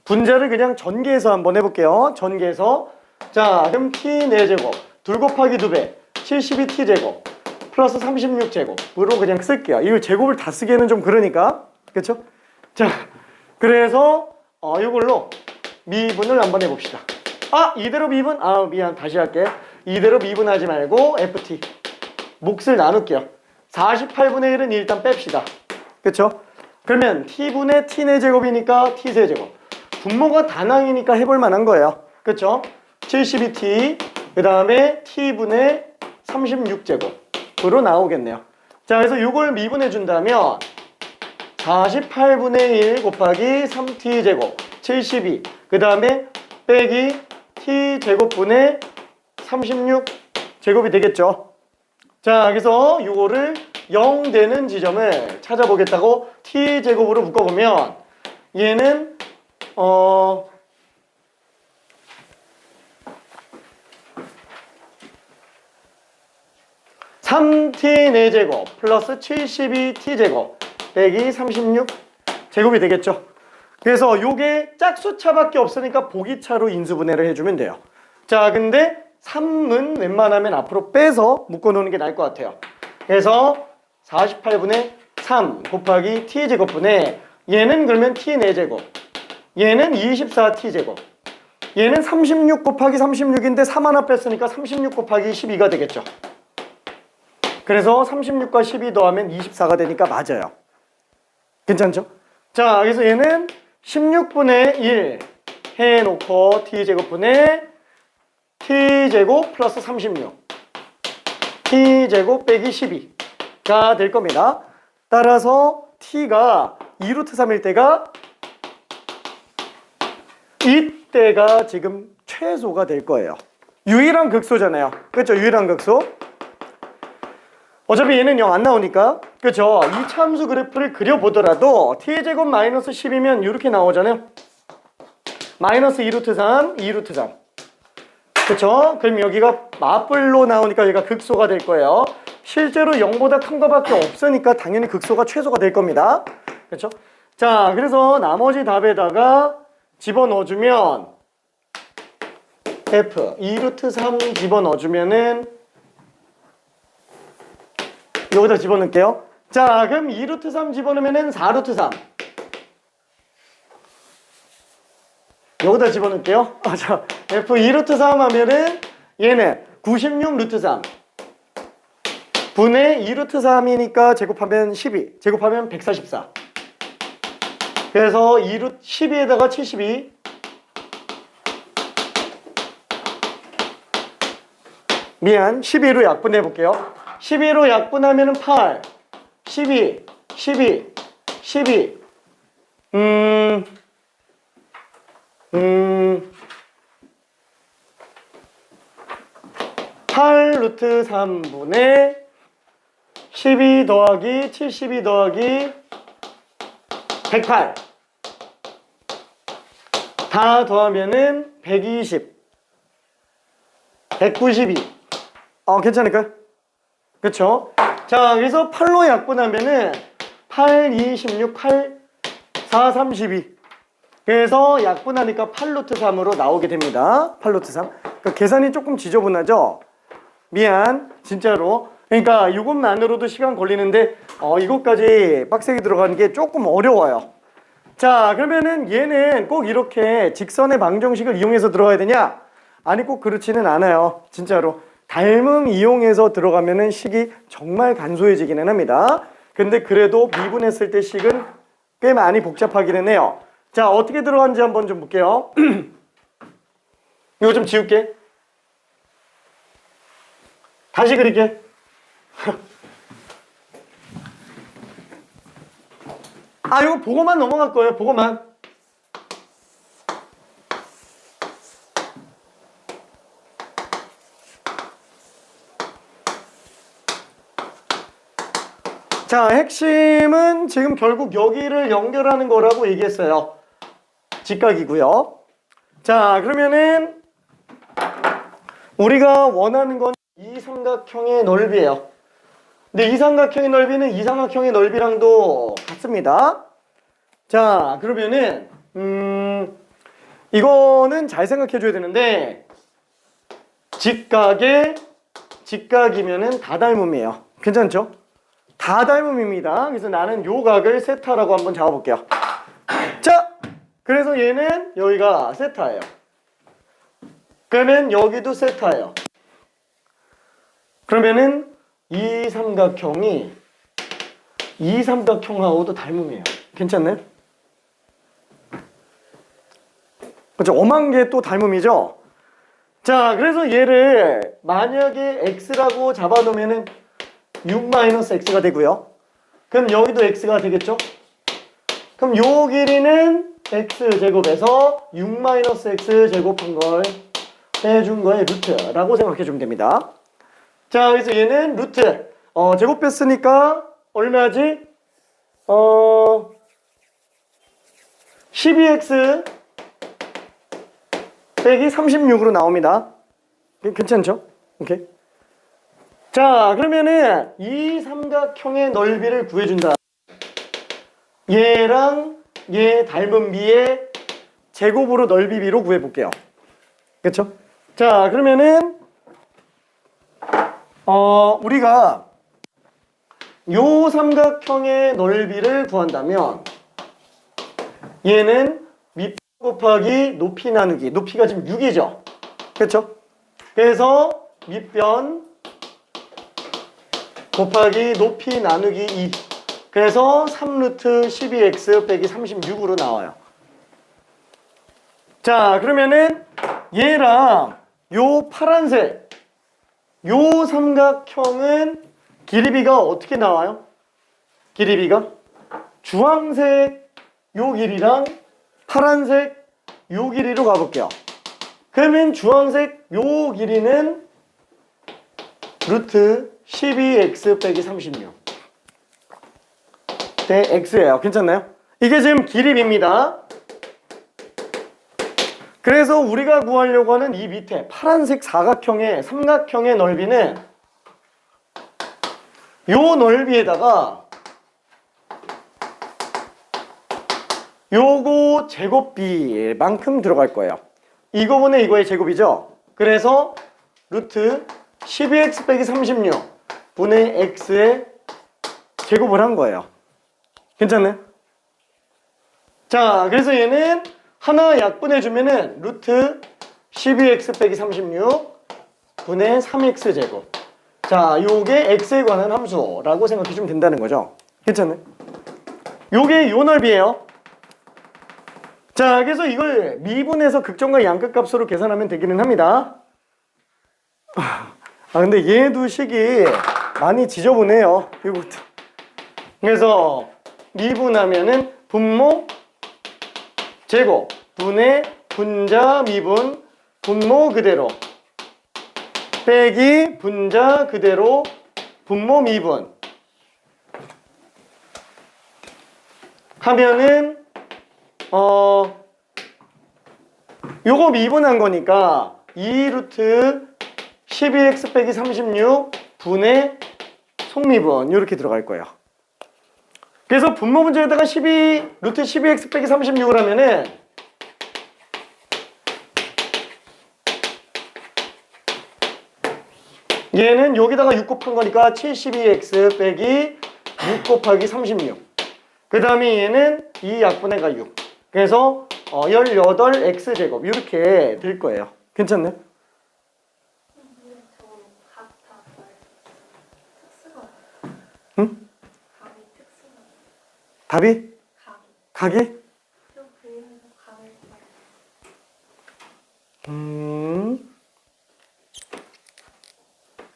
분자를 그냥 전개해서 한번 해볼게요. 전개해서. 자, 그럼 t 4제곱 2 곱하기 2배 72t제곱 플러스 36제곱으로 그냥 쓸게요. 이거 제곱을 다 쓰기에는 좀 그러니까. 그쵸? 자, 그래서 이걸로 미분을 한번 해봅시다. 이대로 미분? 미안, 다시 할게. 이대로 미분하지 말고 ft 몫을 나눌게요. 48분의 1은 일단 뺍시다. 그쵸? 그러면 t분의 t 4제곱이니까 t 세제곱. 분모가 단항이니까 해볼 만한 거예요. 그쵸? 72t 그 다음에 t분의 36제곱으로 나오겠네요. 자, 그래서 이걸 미분해 준다면 48분의 1 곱하기 3t제곱 72 그 다음에 빼기 t제곱분의 36제곱이 되겠죠. 자, 그래서 이거를 0 되는 지점을 찾아보겠다고 t제곱으로 묶어보면 얘는 3t 4제곱 플러스 72t제곱 빼기 36제곱이 되겠죠. 그래서 요게 짝수차밖에 없으니까 보기차로 인수분해를 해주면 돼요. 자, 근데 3은 웬만하면 앞으로 빼서 묶어놓는 게 나을 것 같아요. 그래서 48분의 3 곱하기 t제곱분의 얘는 그러면 t 4제곱. 얘는 24t제곱. 얘는 36 곱하기 36인데 3 하나 뺐으니까 36 곱하기 12가 되겠죠. 그래서 36과 12 더하면 24가 되니까 맞아요. 괜찮죠? 자, 그래서 얘는 16분의 1 해놓고 t제곱분의 t제곱 플러스 36 t제곱 빼기 12가 될 겁니다. 따라서 t가 2루트 3일 때가 이때가 지금 최소가 될 거예요. 유일한 극소잖아요. 그렇죠? 유일한 극소. 어차피 얘는 0 안 나오니까. 그렇죠? 이 참수 그래프를 그려보더라도 t제곱 마이너스 10이면 이렇게 나오잖아요. 마이너스 2루트 3, 2루트 3. 그렇죠? 그럼 여기가 맞불로 나오니까 여기가 극소가 될 거예요. 실제로 0보다 큰 거밖에 없으니까 당연히 극소가 최소가 될 겁니다. 그렇죠? 자, 그래서 나머지 답에다가 집어넣어주면 F 2루트 3 집어넣어주면은 여기다 집어넣을게요. 자, 그럼 2루트 3 집어넣으면은 4루트 3 여기다 집어넣을게요. 자, F 2루트 3 하면은 얘는 96 루트 3 분의 2루트 3이니까 제곱하면 12 제곱하면 144. 그래서 2루트 12에다가 72 미안 12로 약분해 볼게요. 12로 약분하면은 8 12 8 루트 3분의 12 더하기 72 더하기 108 다 더하면은 120 192 괜찮을까요? 그쵸? 자, 그래서 8로 약분하면은 8, 2, 16, 8, 4, 32 그래서 약분하니까 8루트 3으로 나오게 됩니다. 8루트 3 그러니까 계산이 조금 지저분하죠? 미안 진짜로 그러니까 이것만으로도 시간 걸리는데 이것까지 빡세게 들어가는 게 조금 어려워요. 자, 그러면은 얘는 꼭 이렇게 직선의 방정식을 이용해서 들어가야 되냐? 아니 꼭 그렇지는 않아요. 진짜로 닮음 이용해서 들어가면은 식이 정말 간소해지기는 합니다. 근데 그래도 미분했을 때 식은 꽤 많이 복잡하기는 해요. 자, 어떻게 들어가는지 한번 좀 볼게요. 이거 좀 지울게. 다시 그릴게. 이거 보고만 넘어갈 거예요. 보고만. 자, 핵심은 지금 결국 여기를 연결하는 거라고 얘기했어요. 직각이고요. 자, 그러면은 우리가 원하는 건 이 삼각형의 넓이에요. 근데 이 삼각형의 넓이는 이 삼각형의 넓이랑도 같습니다. 자, 그러면은 이거는 잘 생각해 줘야 되는데 직각이면은 다닮음이에요. 괜찮죠? 다닮음입니다. 그래서 나는 요 각을 세타라고 한번 잡아볼게요. 자, 그래서 얘는 여기가 세타예요. 그러면 여기도 세타예요. 그러면은 이 삼각형이 이 삼각형하고도 닮음이에요. 괜찮나요? 그렇죠? 엄한 게 또 닮음이죠? 자, 그래서 얘를 만약에 x라고 잡아놓으면은 6-x가 되고요. 그럼 여기도 x가 되겠죠? 그럼 요 길이는 x제곱에서 6-x 제곱한 걸 해준 거의 루트라고 생각해 주면 됩니다. 자, 그래서 얘는 루트 제곱 뺐으니까 얼마지? 12x 빼기 36으로 나옵니다. 괜찮죠? 오케이. 자, 그러면은 이 삼각형의 넓이를 구해준다. 얘랑 얘 닮은 비의 제곱으로 넓이 비로 구해볼게요. 그쵸? 자, 그러면은 우리가 요 삼각형의 넓이를 구한다면 얘는 밑변 곱하기 높이 나누기. 높이가 지금 6이죠. 그렇죠? 그래서 밑변 곱하기 높이 나누기 2. 그래서 3루트 12x 빼기 36으로 나와요. 자, 그러면은 얘랑 요 파란색 요 삼각형은 길이비가 어떻게 나와요? 길이비가 주황색 요 길이랑 파란색 요 길이로 가볼게요. 그러면 주황색 요 길이는 루트 12x 빼기 36 대 x예요. 괜찮나요? 이게 지금 길이비입니다. 그래서 우리가 구하려고 하는 이 밑에 파란색 사각형의 삼각형의 넓이는 요 넓이에다가 요거 제곱비만큼 들어갈 거예요. 이거분의 이거의 제곱이죠. 그래서 루트 12x 빼기 36 분의 x의 제곱을 한 거예요. 괜찮나요? 자, 그래서 얘는 하나 약분해주면은 루트 12x 빼기 36 분의 3x 제곱. 자, 요게 x에 관한 함수라고 생각해주면 된다는 거죠. 괜찮나요? 요게 요 넓이에요. 자, 그래서 이걸 미분해서 극점과 양극값으로 계산하면 되기는 합니다. 근데 얘도 식이 많이 지저분해요. 이것도. 그래서 미분하면은 분모 제곱 분의 분자 미분 분모 그대로 빼기 분자 그대로 분모 미분 하면은 요거 미분한 거니까 2루트 12x 빼기 36 분의 속미분 이렇게 들어갈 거예요. 그래서 분모 문제에다가 루트 12x 빼기 36을 하면은 얘는 여기다가 6 곱한 거니까 72x 빼기 6 곱하기 36. 그 다음에 얘는 2 약분해가 6. 그래서 18x 제곱 이렇게 될 거예요. 괜찮나요? 응? 답이? 각이?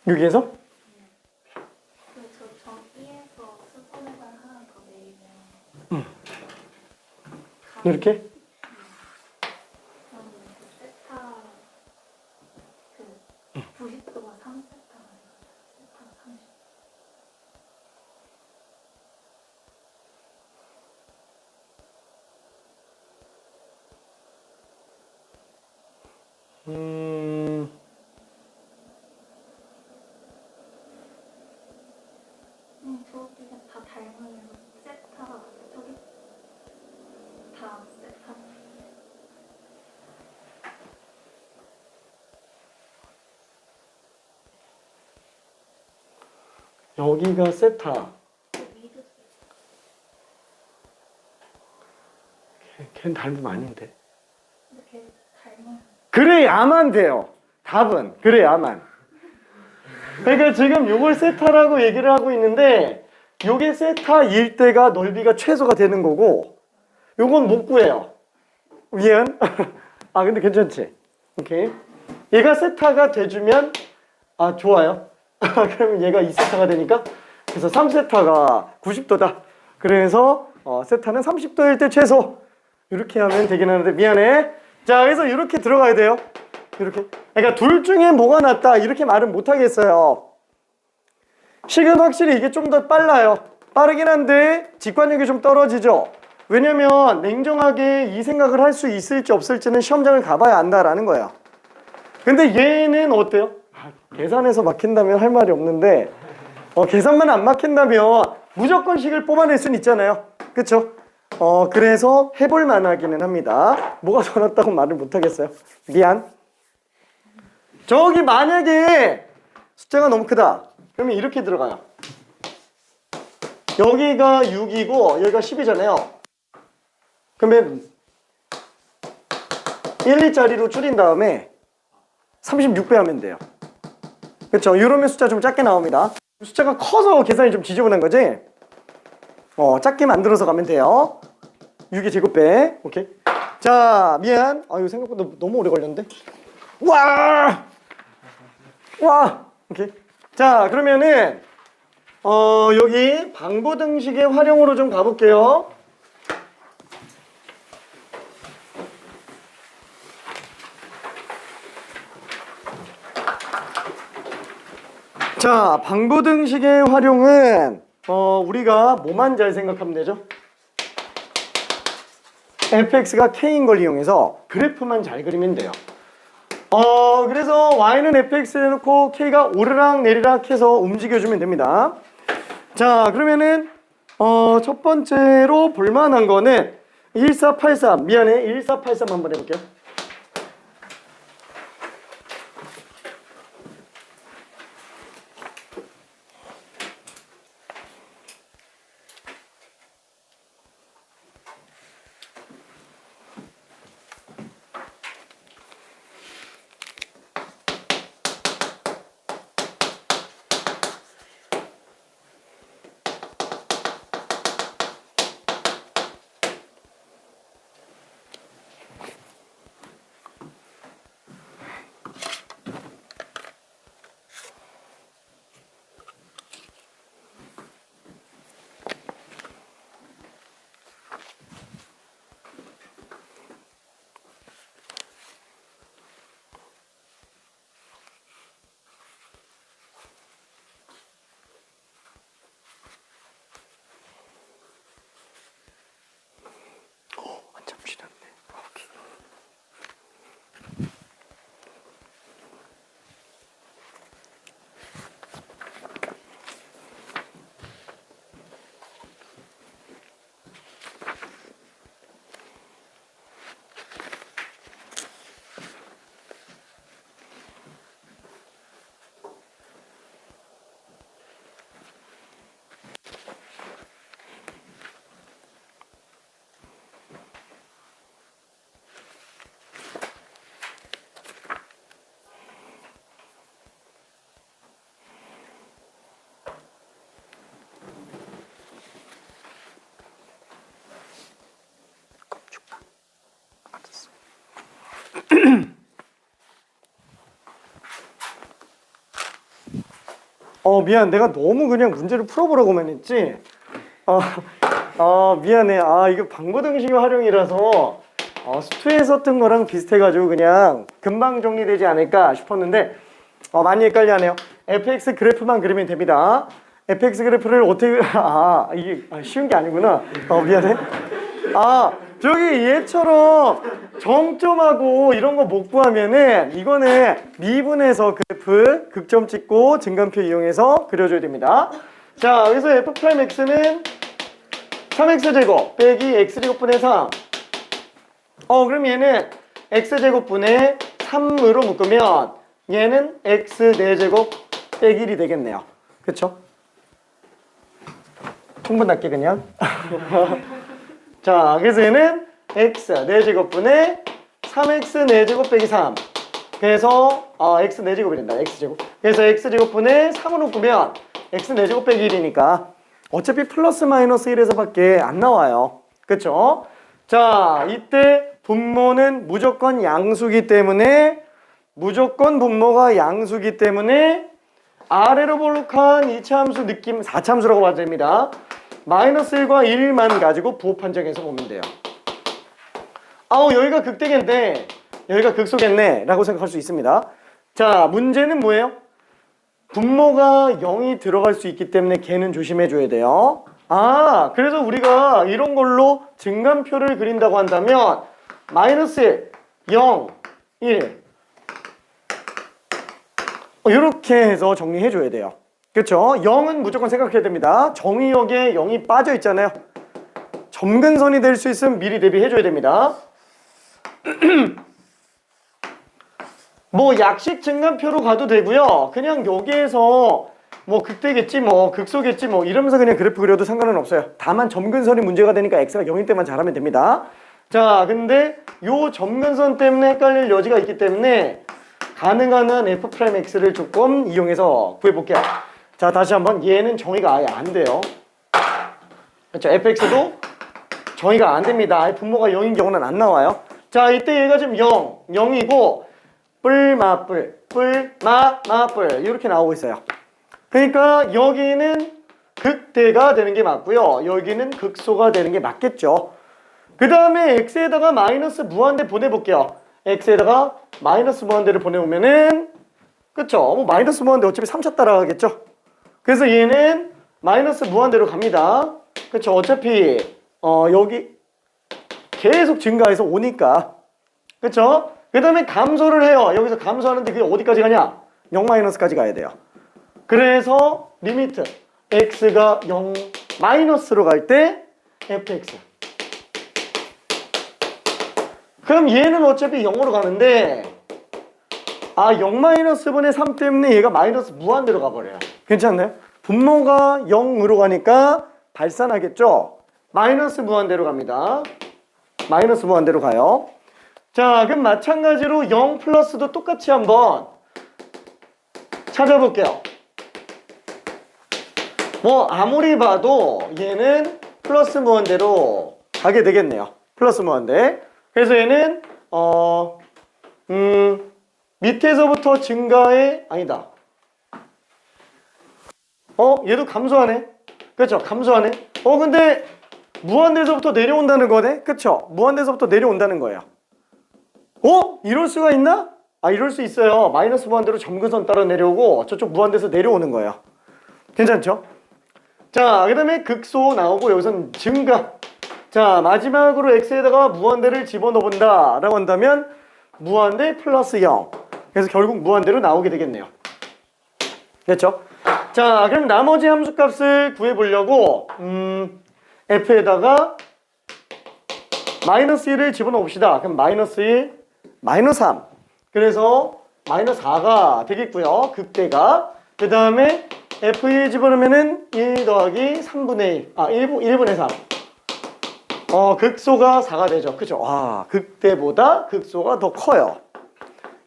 여기에서? 이렇게? 저기가 다 닮은 세타가 저기 다 세타. 여기가 세타. 걔는 닮으면 아닌데. 근데 걔 닮은. 그래야만 돼요. 답은 그래야만. 그러니까 지금 요걸 세타라고 얘기를 하고 있는데 요게 세타일 때가 넓이가 최소가 되는 거고 요건 못 구해요. 미안. 근데 괜찮지? 오케이. 얘가 세타가 돼주면 좋아요. 그러면 얘가 2세타가 되니까 그래서 3세타가 90도다. 그래서 세타는 30도일 때 최소 이렇게 하면 되긴 하는데 미안해. 자, 그래서 이렇게 들어가야 돼요. 이렇게. 그러니까 둘 중에 뭐가 낫다 이렇게 말은 못 하겠어요. 식은 확실히 이게 좀 더 빨라요. 빠르긴 한데 직관력이 좀 떨어지죠. 왜냐면 냉정하게 이 생각을 할 수 있을지 없을지는 시험장을 가봐야 안다라는 거예요. 근데 얘는 어때요? 계산해서 막힌다면 할 말이 없는데 계산만 안 막힌다면 무조건 식을 뽑아낼 수는 있잖아요. 그쵸? 그래서 해볼 만하기는 합니다. 뭐가 더 낫다고 말을 못 하겠어요. 미안. 저기 만약에 숫자가 너무 크다. 그러면 이렇게 들어가요. 여기가 6이고 여기가 10이잖아요. 그러면 1, 2짜리로 줄인 다음에 36배 하면 돼요. 그렇죠? 이러면 숫자 좀 작게 나옵니다. 숫자가 커서 계산이 좀 지저분한 거지? 작게 만들어서 가면 돼요. 6의 제곱배. 오케이. 자, 미안. 이거 생각보다 너무 오래 걸렸는데. 와! 오케이. 자, 그러면은 여기 방부등식의 활용으로 좀 가볼게요. 자, 방부등식의 활용은 우리가 뭐만 잘 생각하면 되죠? fx가 k인 걸 이용해서 그래프만 잘 그리면 돼요. 그래서 y는 fx 해놓고 k가 오르락 내리락 해서 움직여주면 됩니다. 자, 그러면은 첫 번째로 볼만한 거는 1483, 미안해, 1483 한번 해볼게요. 한참 지났네. 오케이. 미안. 내가 너무 그냥 문제를 풀어보라고만 했지. 미안해. 이거 방부등식의 활용이라서 수투에 썼던 거랑 비슷해가지고 그냥 금방 정리되지 않을까 싶었는데 많이 헷갈려하네요. fx 그래프만 그리면 됩니다. fx 그래프를 어떻게 이게 쉬운 게 아니구나. 미안해. 저기 얘처럼 정점하고 이런 거 못 구하면은 이거는 미분해서 그래프 극점 찍고 증간표 이용해서 그려줘야 됩니다. 자, 그래서 f'x는 3x제곱 빼기 x제곱분의 3. 그럼 얘는 x제곱분의 3으로 묶으면 얘는 x 4제곱 빼기 1이 되겠네요. 그쵸? 충분할게 그냥. 자, 그래서 얘는 x 4제곱분의 3x 4제곱 빼기 3. 그래서 x 4제곱이 된다. x제곱. 그래서 x제곱분의 3으로 묶으면 x 4제곱 빼기 1이니까 어차피 플러스 마이너스 1에서 밖에 안 나와요. 그쵸? 자, 이때 분모는 무조건 양수기 때문에 분모가 양수기 때문에 아래로 볼록한 이차함수 느낌 4차함수라고 봐도 됩니다. 마이너스 1과 1만 가지고 부호 판정해서 보면 돼요. 여기가 극대겠네, 여기가 극소겠네 라고 생각할 수 있습니다. 자, 문제는 뭐예요? 분모가 0이 들어갈 수 있기 때문에 걔는 조심해 줘야 돼요. 그래서 우리가 이런 걸로 증간표를 그린다고 한다면 마이너스 1, 0, 1 이렇게 해서 정리해 줘야 돼요. 그렇죠? 0은 무조건 생각해야 됩니다. 정의역에 0이 빠져 있잖아요. 점근선이 될 수 있으면 미리 대비해 줘야 됩니다. 뭐 약식 증간표로 가도 되고요. 그냥 여기에서 뭐 극대겠지 뭐 극소겠지 뭐 이러면서 그냥 그래프 그려도 상관은 없어요. 다만 점근선이 문제가 되니까 x가 0일 때만 잘하면 됩니다. 자, 근데 요 점근선 때문에 헷갈릴 여지가 있기 때문에 가능한 한 f'x를 조금 이용해서 구해볼게요. 자, 다시 한번 얘는 정의가 아예 안 돼요. 그렇죠? fx도 정의가 안 됩니다. 아예 분모가 0인 경우는 안 나와요. 자, 이때 얘가 지금 0이고 뿔마뿔, 뿔마뿔 이렇게 나오고 있어요. 그러니까 여기는 극대가 되는 게 맞고요. 여기는 극소가 되는 게 맞겠죠. 그 다음에 x에다가 마이너스 무한대 보내볼게요. x에다가 마이너스 무한대를 보내보면은 그쵸? 뭐 마이너스 무한대 어차피 3차 따라가겠죠. 그래서 얘는 마이너스 무한대로 갑니다. 그쵸? 어차피 여기 계속 증가해서 오니까 그쵸? 그 다음에 감소를 해요. 여기서 감소하는데 그게 어디까지 가냐? 0 마이너스까지 가야 돼요. 그래서 리미트 x가 0 마이너스로 갈 때 fx. 그럼 얘는 어차피 0으로 가는데 0 마이너스 분의 3 때문에 얘가 마이너스 무한대로 가버려요. 괜찮나요? 분모가 0으로 가니까 발산하겠죠? 마이너스 무한대로 갑니다. 마이너스 무한대로 가요. 자, 그럼 마찬가지로 0 플러스도 똑같이 한번 찾아볼게요. 뭐 아무리 봐도 얘는 플러스 무한대로 가게 되겠네요. 플러스 무한대. 그래서 얘는 밑에서부터 증가해 아니다. 얘도 감소하네. 그렇죠? 감소하네. 근데 무한대에서부터 내려온다는 거네. 그렇죠? 무한대에서부터 내려온다는 거예요. 이럴 수가 있나? 이럴 수 있어요. 마이너스 무한대로 점근선 따라 내려오고 저쪽 무한대에서 내려오는 거예요. 괜찮죠? 자, 그 다음에 극소 나오고 여기서는 증가. 자, 마지막으로 x에다가 무한대를 집어넣어본다 라고 한다면 무한대 플러스 0. 그래서 결국 무한대로 나오게 되겠네요. 됐죠? 자, 그럼 나머지 함수값을 구해보려고 f에다가 마이너스 1을 집어넣어 봅시다. 그럼 마이너스 1, 마이너스 3. 그래서 마이너스 4가 되겠고요. 극대가. 그 다음에 f1 집어넣으면은 1 더하기 3분의 1. 1분의 3. 극소가 4가 되죠. 그죠? 극대보다 극소가 더 커요.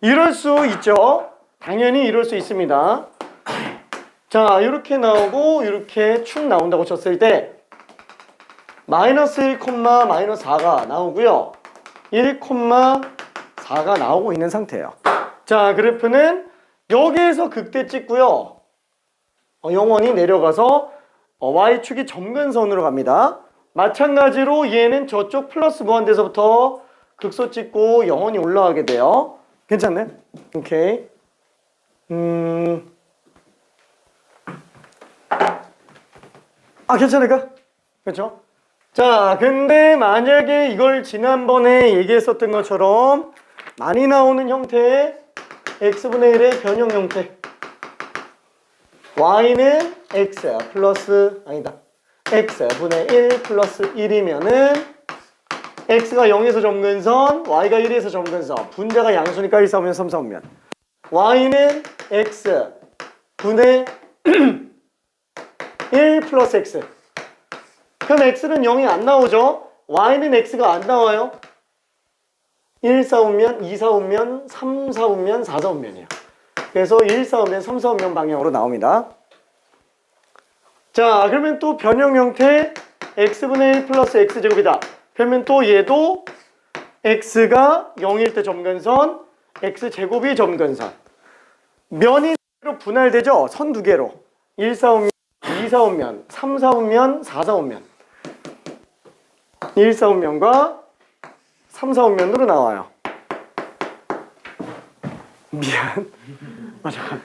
이럴 수 있죠. 당연히 이럴 수 있습니다. 자, 이렇게 나오고 이렇게 축 나온다고 쳤을 때 마이너스 1, 마이너스 4가 나오고요. 1, 4가 나오고 있는 상태예요. 자, 그래프는 여기에서 극대 찍고요. 영원히 내려가서 y축이 점근선으로 갑니다. 마찬가지로 얘는 저쪽 플러스 무한대에서부터 극소 찍고 영원히 올라가게 돼요. 괜찮네? 오케이. 괜찮을까? 그렇죠? 자, 근데 만약에 이걸 지난번에 얘기했었던 것처럼 많이 나오는 형태의 x분의 1의 변형 형태, y는 x 플러스 x분의 1 플러스 1이면은 x가 0에서 점근선, y가 1에서 점근선, 분자가 양수니까 1, 4오면 3, 4오면 y는 x분의 1 플러스 x. 그럼 x는 0이 안 나오죠? y는 x가 안 나와요. 1, 4오면, 2, 4오면, 3, 4오면, 4, 4오면이에요. 그래서 1, 4오면, 3, 4오면 방향으로 나옵니다. 자, 그러면 또 변형 형태 x분의 1 플러스 x제곱이다. 그러면 또 얘도 x가 0일 때 점근선, x제곱이 점근선. 면이 분할되죠? 선 두 개로. 1, 4오면, 2, 4오면, 3, 4오면, 4, 4오면. 1, 4오면과 3, 4오면으로 나와요. 미안. 잠깐.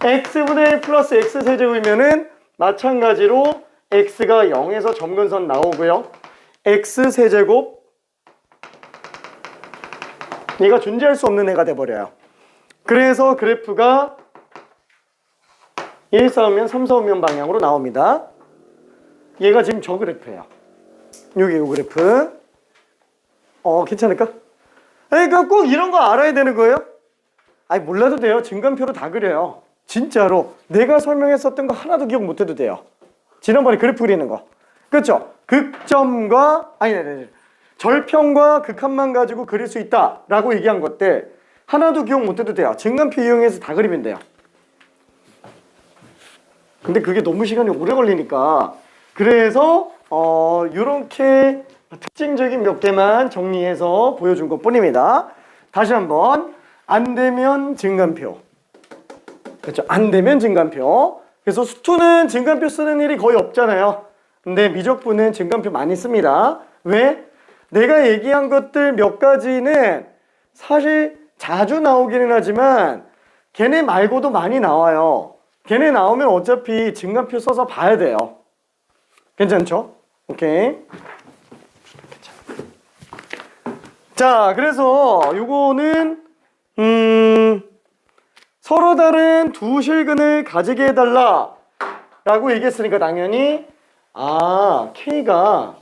x분의 1 플러스 x세제곱이면은 마찬가지로 x가 0에서 점근선 나오고요. x세제곱 얘가 존재할 수 없는 애가 돼버려요. 그래서 그래프가 1, 4오면, 3, 4오면 방향으로 나옵니다. 얘가 지금 저 그래프예요. 여기 이 그래프. 괜찮을까? 그러니까 꼭 이런 거 알아야 되는 거예요? 몰라도 돼요. 증간표로 다 그려요. 진짜로. 내가 설명했었던 거 하나도 기억 못해도 돼요. 지난번에 그래프 그리는 거. 그렇죠? 극점과 절편과 극한만 가지고 그릴 수 있다라고 얘기한 것들 하나도 기억 못해도 돼요. 증간표 이용해서 다 그리면 돼요. 근데 그게 너무 시간이 오래 걸리니까 그래서 이렇게 특징적인 몇 개만 정리해서 보여준 것 뿐입니다. 다시 한번 안 되면 증간표. 그렇죠? 안 되면 증간표. 그래서 수투는 증간표 쓰는 일이 거의 없잖아요. 근데 미적분은 증간표 많이 씁니다. 왜? 내가 얘기한 것들 몇 가지는 사실 자주 나오기는 하지만 걔네 말고도 많이 나와요. 걔네 나오면 어차피 증간표 써서 봐야 돼요. 괜찮죠? 오케이. 자, 그래서 요거는 서로 다른 두 실근을 가지게 해달라 라고 얘기했으니까 당연히 K가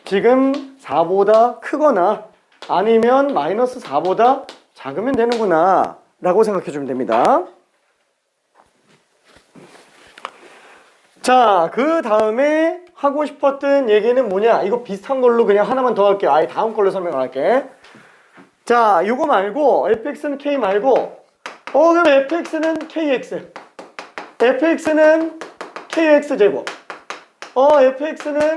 지금 4보다 크거나 아니면 마이너스 4보다 작으면 되는구나 라고 생각해 주면 됩니다. 자, 그 다음에 하고 싶었던 얘기는 뭐냐? 이거 비슷한 걸로 그냥 하나만 더 할게요. 아예 다음 걸로 설명을 할게. 자, 이거 말고 fx는 k 말고 그럼 fx는 kx fx는 kx 제곱 fx는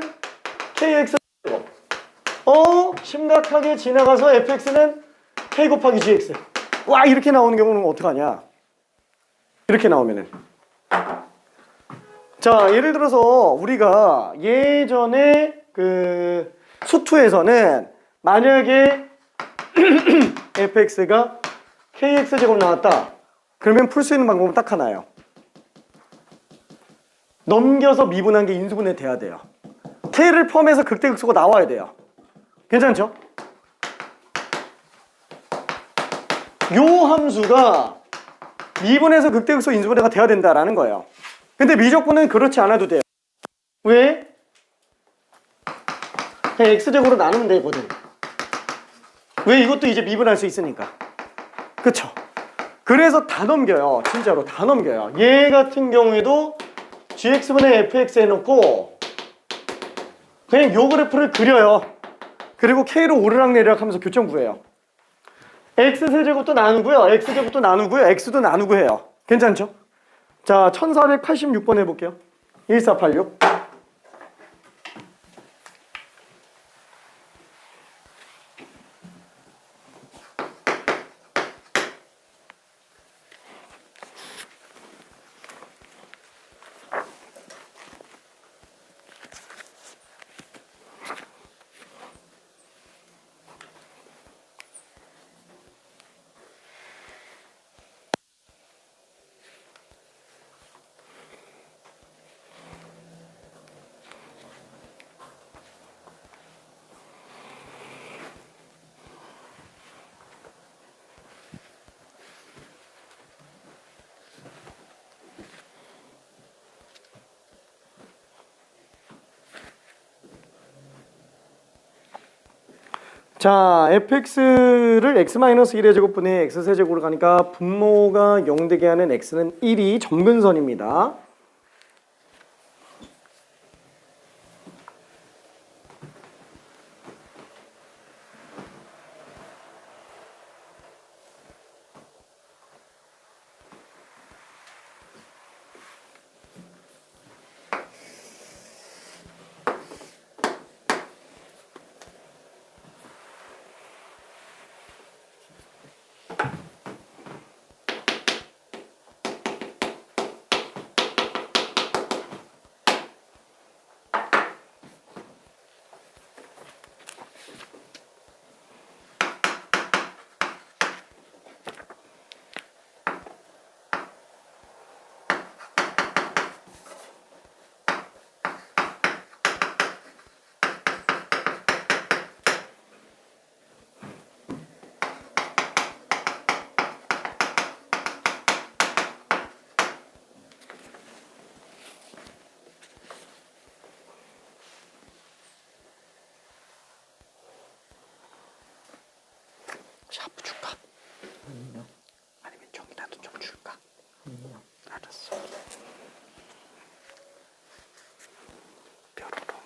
kx 제곱 심각하게 지나가서 fx는 k 곱하기 gx 와 이렇게 나오는 경우는 어떡하냐? 이렇게 나오면은 자, 예를 들어서 우리가 예전에 그 수투에서는 만약에 fx가 kx제곱 나왔다. 그러면 풀 수 있는 방법은 딱 하나예요. 넘겨서 미분한 게 인수분해 돼야 돼요. k를 포함해서 극대극소가 나와야 돼요. 괜찮죠? 요 함수가 미분해서 극대극소 인수분해가 돼야 된다라는 거예요. 근데 미적분은 그렇지 않아도 돼요. 왜? 그냥 x제곱으로 나누면 되거든. 왜? 이것도 이제 미분할 수 있으니까. 그쵸? 그래서 다 넘겨요. 진짜로 다 넘겨요. 얘 같은 경우에도 gx분의 fx 해놓고 그냥 요 그래프를 그려요. 그리고 k로 오르락내리락 하면서 교점 구해요. x세제곱도 나누고요. x제곱도 나누고요. x도 나누고 해요. 괜찮죠? 자, 1486번 해볼게요. 1486. 자, fx를 x-1의 제곱분의 x세제곱으로 가니까 분모가 0 되게 하는 x는 1이 점근선입니다. 샤프 줄까? 아니면 좀이라도 좀 줄까? 알았어. 뾰로롱.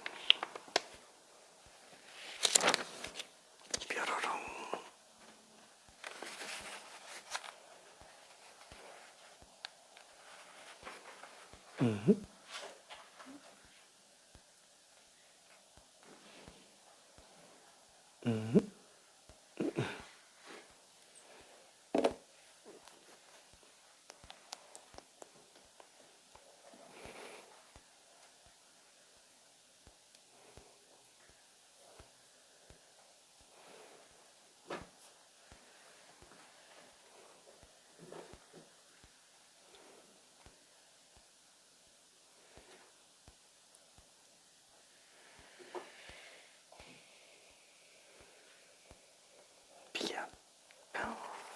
미안.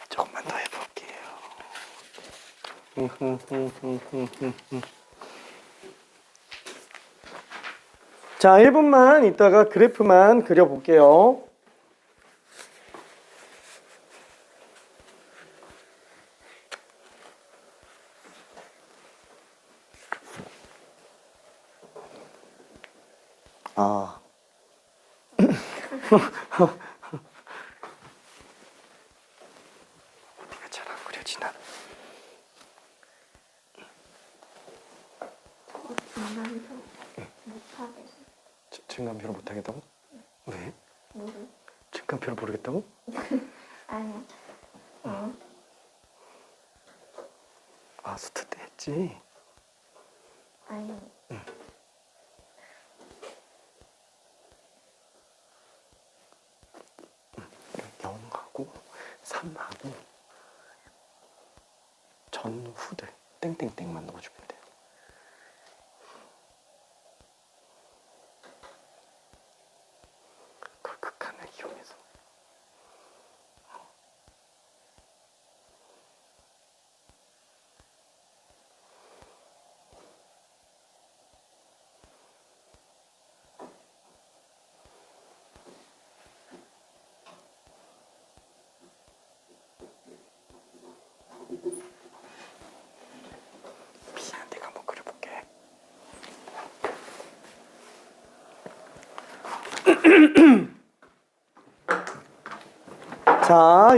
조금만 더 해볼게요. 자, 1분만 있다가 그래프만 그려볼게요. 아. 어디가 잘 안 그려지나? 중간도 못하게. 증간표를 못하겠다고? 왜? 모르. 증간표를 모르겠다고? 아니야. 아, 스트 때 했지. 아니. 응. 0하고 3하고 전후들 땡땡땡만 넣어주면 돼. 그 극한을 이용해서. 미안, 내가 한번 그려볼게. 자,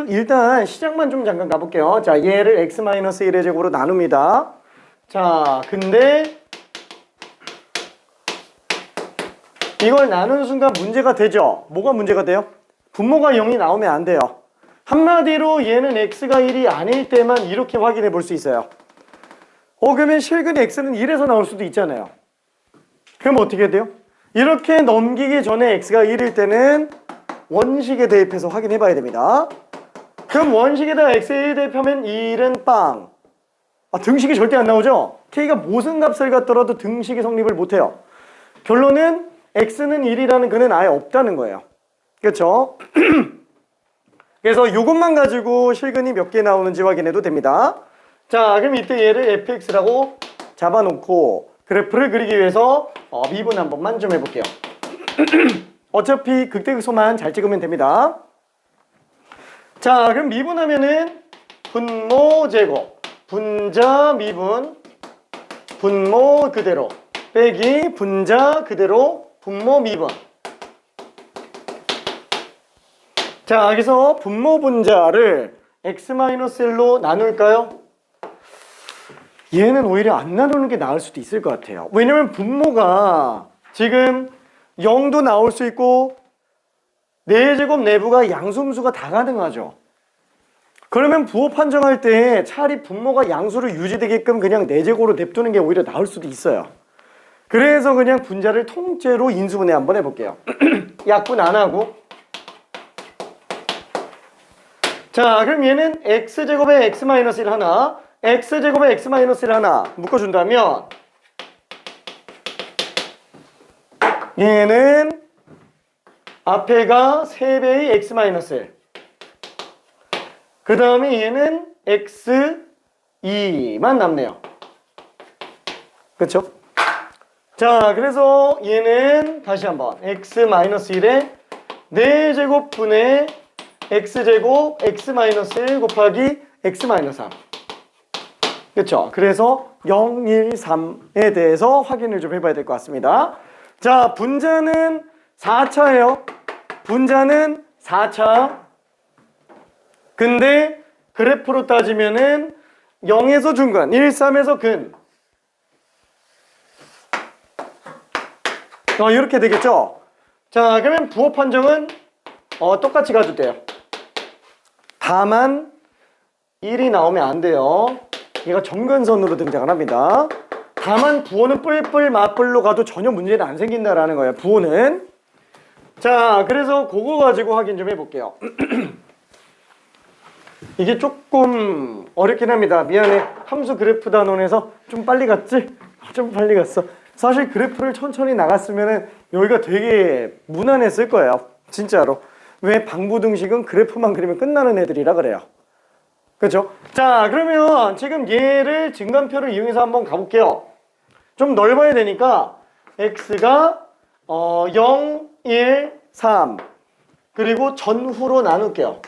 일단 시작만 좀 잠깐 가볼게요. 자, 얘를 x-1의 제곱으로 나눕니다. 자, 근데 이걸 나누는 순간 문제가 되죠? 뭐가 문제가 돼요? 분모가 0이 나오면 안 돼요. 한마디로 얘는 x가 1이 아닐 때만 이렇게 확인해 볼 수 있어요. 그러면 실근 x는 1에서 나올 수도 있잖아요. 그럼 어떻게 돼요? 이렇게 넘기기 전에 x가 1일 때는 원식에 대입해서 확인해 봐야 됩니다. 그럼 원식에다가 x에 대입하면 1은 빵. 등식이 절대 안 나오죠? k가 무슨 값을 갖더라도 등식이 성립을 못해요. 결론은 x는 1이라는 근은 아예 없다는 거예요. 그렇죠? 그래서 이것만 가지고 실근이 몇 개 나오는지 확인해도 됩니다. 자, 그럼 이때 얘를 fx라고 잡아놓고 그래프를 그리기 위해서 미분 한 번만 좀 해볼게요. 어차피 극대극소만 잘 찍으면 됩니다. 자, 그럼 미분하면은 분모 제곱, 분자 미분, 분모 그대로 빼기 분자 그대로 분모 미분. 자, 여기서 분모 분자를 x-1로 나눌까요? 얘는 오히려 안 나누는 게 나을 수도 있을 것 같아요. 왜냐면 분모가 지금 0도 나올 수 있고 4제곱 내부가 양수음수가 다 가능하죠. 그러면 부호 판정할 때 차라리 분모가 양수로 유지되게끔 그냥 4제곱으로 냅두는 게 오히려 나을 수도 있어요. 그래서 그냥 분자를 통째로 인수분해 한번 해볼게요. 약분 안 하고. 자, 그럼 얘는 x제곱에 x-1 하나, x제곱에 x-1 하나 묶어준다면 얘는 앞에가 3배의 x-1, 그 다음에 얘는 x2만 남네요. 그쵸? 자, 그래서 얘는 다시 한번 x-1에 4제곱분의 x제곱 x-1 곱하기 x-3. 그쵸? 그래서 0, 1, 3에 대해서 확인을 좀 해봐야 될 것 같습니다. 자, 분자는 4차예요. 분자는 4차. 근데 그래프로 따지면은 0에서 중간, 1, 3에서 근. 이렇게 되겠죠? 자, 그러면 부호 판정은 똑같이 가도 돼요. 다만 1이 나오면 안 돼요. 얘가 점근선으로 등장을 합니다. 다만 부호는 뿔뿔 맞뿔로 가도 전혀 문제는 안 생긴다라는 거예요. 부호는. 자, 그래서 그거 가지고 확인 좀 해볼게요. 이게 조금 어렵긴 합니다. 미안해. 함수 그래프 단원에서 좀 빨리 갔지? 좀 빨리 갔어. 사실 그래프를 천천히 나갔으면 여기가 되게 무난했을 거예요. 진짜로. 왜 방부등식은 그래프만 그리면 끝나는 애들이라 그래요. 그렇죠? 자, 그러면 지금 얘를 증간표를 이용해서 한번 가볼게요. 좀 넓어야 되니까 x가 0, 1, 3 그리고 전후로 나눌게요.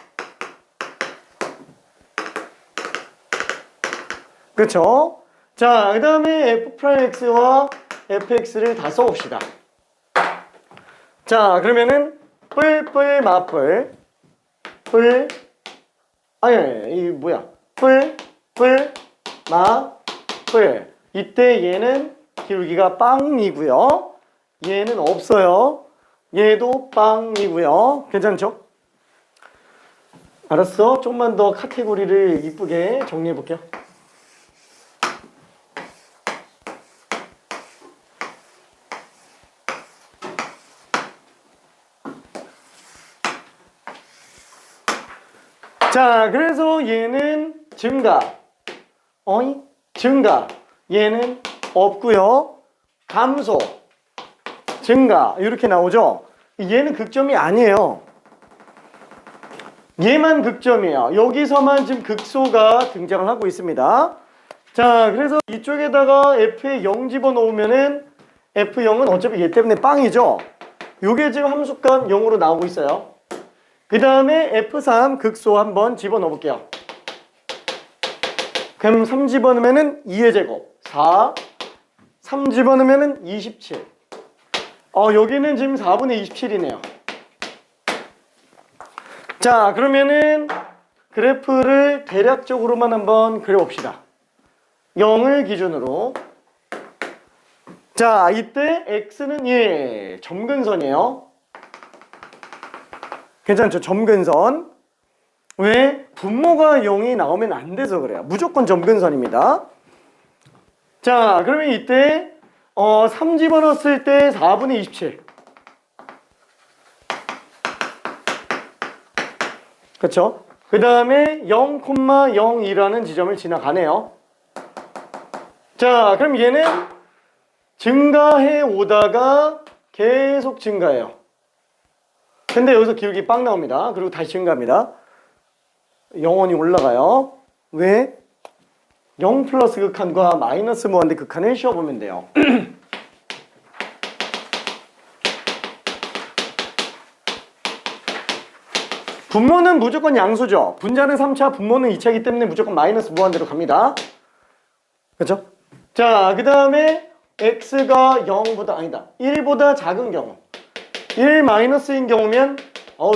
그렇죠? 자, 그 다음에 f'x와 fx를 다 써봅시다. 자, 그러면은 뿔뿔 맞뿔 아니 이 뭐야 뿔뿔 맞뿔 이때 얘는 기울기가 빵이고요. 얘는 없어요. 얘도 빵이고요. 괜찮죠? 알았어. 좀만 더 카테고리를 이쁘게 정리해 볼게요. 자, 그래서 얘는 증가, 증가. 얘는 없고요. 감소, 증가. 이렇게 나오죠. 얘는 극점이 아니에요. 얘만 극점이에요. 여기서만 지금 극소가 등장을 하고 있습니다. 자, 그래서 이쪽에다가 f에 0 집어넣으면은 f0은 어차피 얘 때문에 빵이죠. 요게 지금 함수값 0으로 나오고 있어요. 그 다음에 F3 극소 한번 집어넣어 볼게요. 그럼 3 집어넣으면 2의 제곱 4 3 집어넣으면 27 여기는 지금 4분의 27이네요. 자, 그러면은 그래프를 대략적으로만 한번 그려봅시다. 0을 기준으로. 자, 이때 x는 점근선이에요. 괜찮죠? 점근선. 왜? 분모가 0이 나오면 안 돼서 그래요. 무조건 점근선입니다. 자, 그러면 이때 3 집어넣었을 때 4분의 27. 그렇죠? 그 다음에 0,02라는 지점을 지나가네요. 자, 그럼 얘는 증가해 오다가 계속 증가해요. 근데 여기서 기울기 빵 나옵니다. 그리고 다시 증가합니다. 영원히 올라가요. 왜? 0 플러스 극한과 마이너스 무한대 극한을 씌워보면 돼요. 분모는 무조건 양수죠. 분자는 3차, 분모는 2차이기 때문에 무조건 마이너스 무한대로 갑니다. 그렇죠? 자, 그 다음에 x가 1보다 작은 경우 1 마이너스인 경우면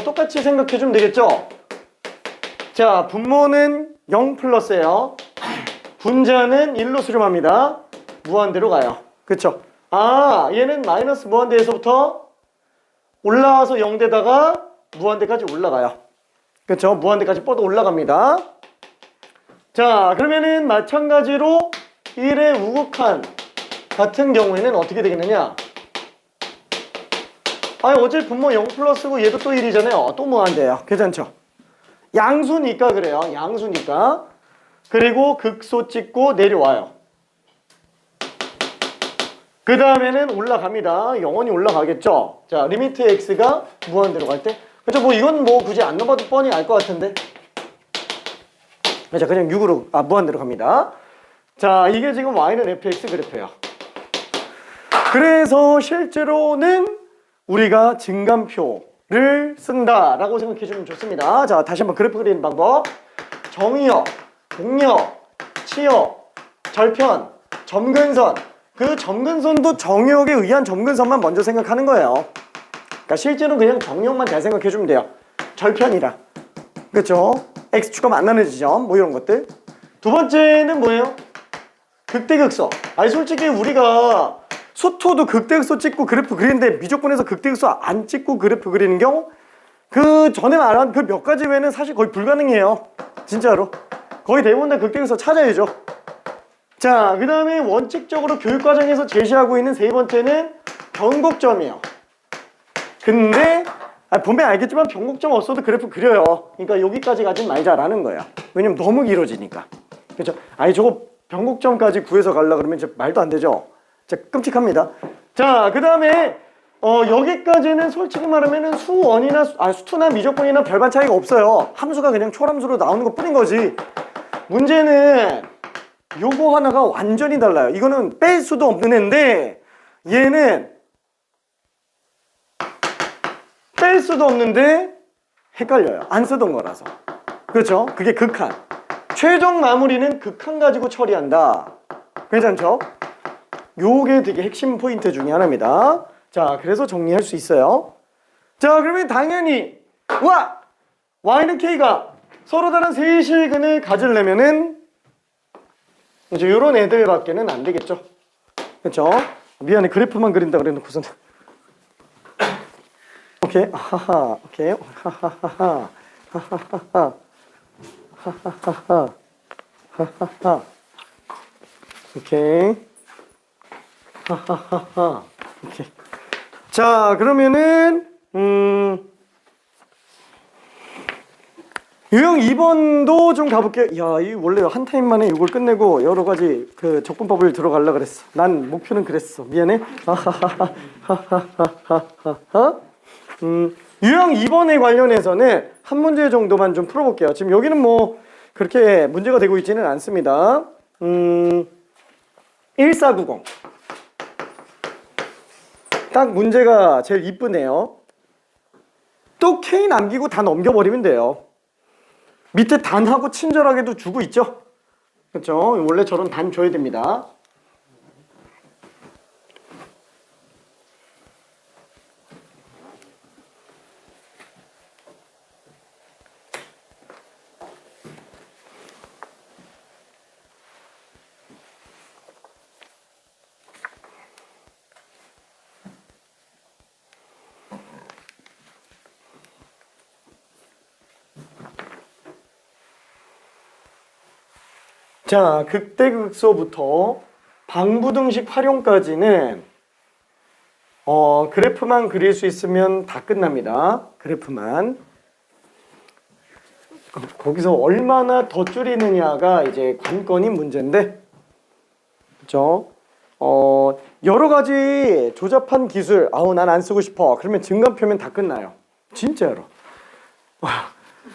똑같이 생각해주면 되겠죠? 자, 분모는 0 플러스예요. 분자는 1로 수렴합니다. 무한대로 가요. 그쵸? 아, 얘는 마이너스 무한대에서부터 올라와서 0대다가 무한대까지 올라가요. 그쵸? 무한대까지 뻗어 올라갑니다. 자, 그러면은 마찬가지로 1의 우극한 같은 경우에는 어떻게 되겠느냐? 아니, 어차피 분모 0 플러스고 얘도 또 1이잖아요. 또 무한대예요. 괜찮죠? 양수니까 그래요. 양수니까. 그리고 극소 찍고 내려와요. 그 다음에는 올라갑니다. 영원히 올라가겠죠? 자, 리미트 x가 무한대로 갈 때. 그쵸? 뭐 이건 뭐 굳이 안 넣어봐도 뻔히 알 것 같은데. 자, 그냥 6으로, 무한대로 갑니다. 자, 이게 지금 y는 fx 그래프예요. 그래서 실제로는 우리가 증간표를 쓴다라고 생각해주면 좋습니다. 자, 다시 한번 그래프 그리는 방법. 정의역, 공역, 치역, 절편, 점근선. 그 점근선도 정의역에 의한 점근선만 먼저 생각하는 거예요. 그러니까 실제로 그냥 정의역만 잘 생각해주면 돼요. 절편이라. 그렇죠? x축과 만나는 지점 뭐 이런 것들. 두 번째는 뭐예요? 극대극소. 아니 솔직히 우리가 수토도 극대극소 찍고 그래프 그리는데 미적분에서 극대극소 안 찍고 그래프 그리는 경우 그 전에 말한 그 몇 가지 외에는 사실 거의 불가능해요. 진짜로. 거의 대부분 다 극대극소 찾아야죠. 자, 그 다음에 원칙적으로 교육과정에서 제시하고 있는 세 번째는 변곡점이에요. 근데 보면 알겠지만 변곡점 없어도 그래프 그려요. 그러니까 여기까지 가진 말자라는 거예요. 왜냐면 너무 길어지니까. 그렇죠? 아니 저거 변곡점까지 구해서 가려고 그러면 진짜 말도 안 되죠. 진짜 끔찍합니다. 자, 그 다음에 여기까지는 솔직히 말하면은 수투나 미적분이나 별반 차이가 없어요. 함수가 그냥 초함수로 나오는 것 뿐인 거지. 문제는 요거 하나가 완전히 달라요. 이거는 뺄 수도 없는 애인데 얘는 뺄 수도 없는데 헷갈려요. 안 쓰던 거라서. 그렇죠? 그게 극한. 최종 마무리는 극한 가지고 처리한다. 괜찮죠? 요게 되게 핵심 포인트 중에 하나입니다. 자, 그래서 정리할 수 있어요. 자, 그러면 당연히 y는 k가 서로 다른 세실근을 가지려면은 이제 요런 애들밖에는 안 되겠죠. 그렇죠? 미안해, 그래프만 그린다 그래놓고서는 오케이, 하하, 오케이, 하하하하, 하하하하, 하하하하, 하하하, 오케이, 하하하하, 오케이. 자, 그러면은 유형 2번도 좀 가볼게요. 야, 이 원래 한 타임 만에 이걸 끝내고 여러 가지 그 적분법을 들어가려고 그랬어. 난 목표는 그랬어. 미안해. 유형 2번에 관련해서는 한 문제 정도만 좀 풀어볼게요. 지금 여기는 뭐 그렇게 문제가 되고 있지는 않습니다. 1490. 딱 문제가 제일 이쁘네요. 또 K 남기고 다 넘겨버리면 돼요. 밑에 단하고 친절하게도 주고 있죠? 그렇죠? 원래 저런 단 줘야 됩니다. 자, 극대극소부터 방부등식 활용까지는 그래프만 그릴 수 있으면 다 끝납니다. 그래프만. 거기서 얼마나 더 줄이느냐가 이제 관건인 문제인데, 그렇죠? 여러 가지 조잡한 기술, 난 안 쓰고 싶어. 그러면 증간표면 다 끝나요. 진짜로.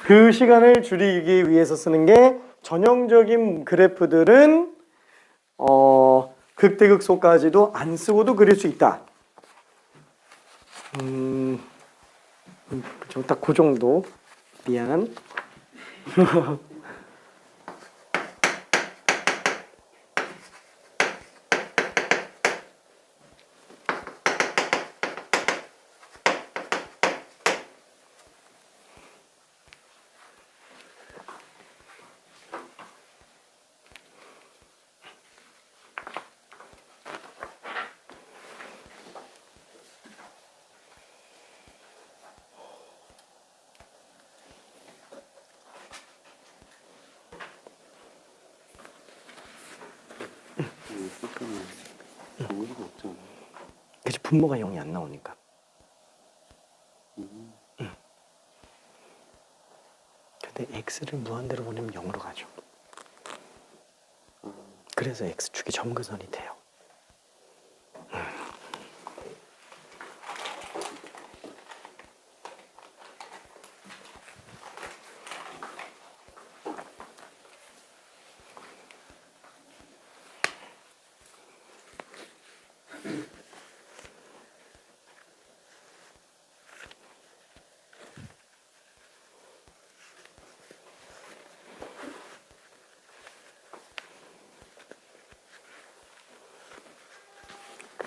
그 시간을 줄이기 위해서 쓰는 게 전형적인 그래프들은 극대극소까지도 안 쓰고도 그릴 수 있다. 그쵸, 딱 그 정도. 미안. 그치, 분모가 0이 안 나오니까. 근데 x를 무한대로 보내면 0으로 가죠. 그래서 x축이 점근선이 돼요.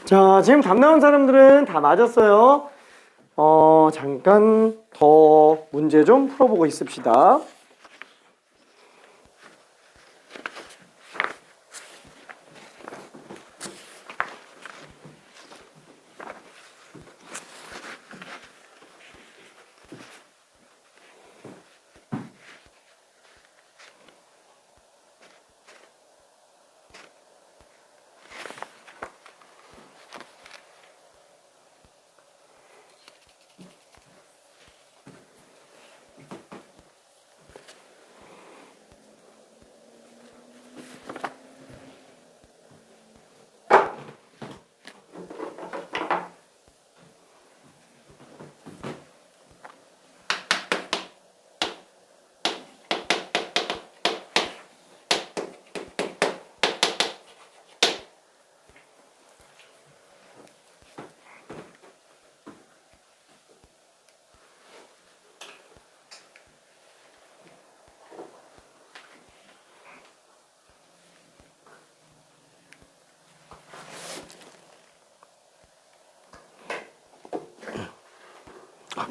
자, 지금 답 나온 사람들은 다 맞았어요. 잠깐 더 문제 좀 풀어보고 있읍시다.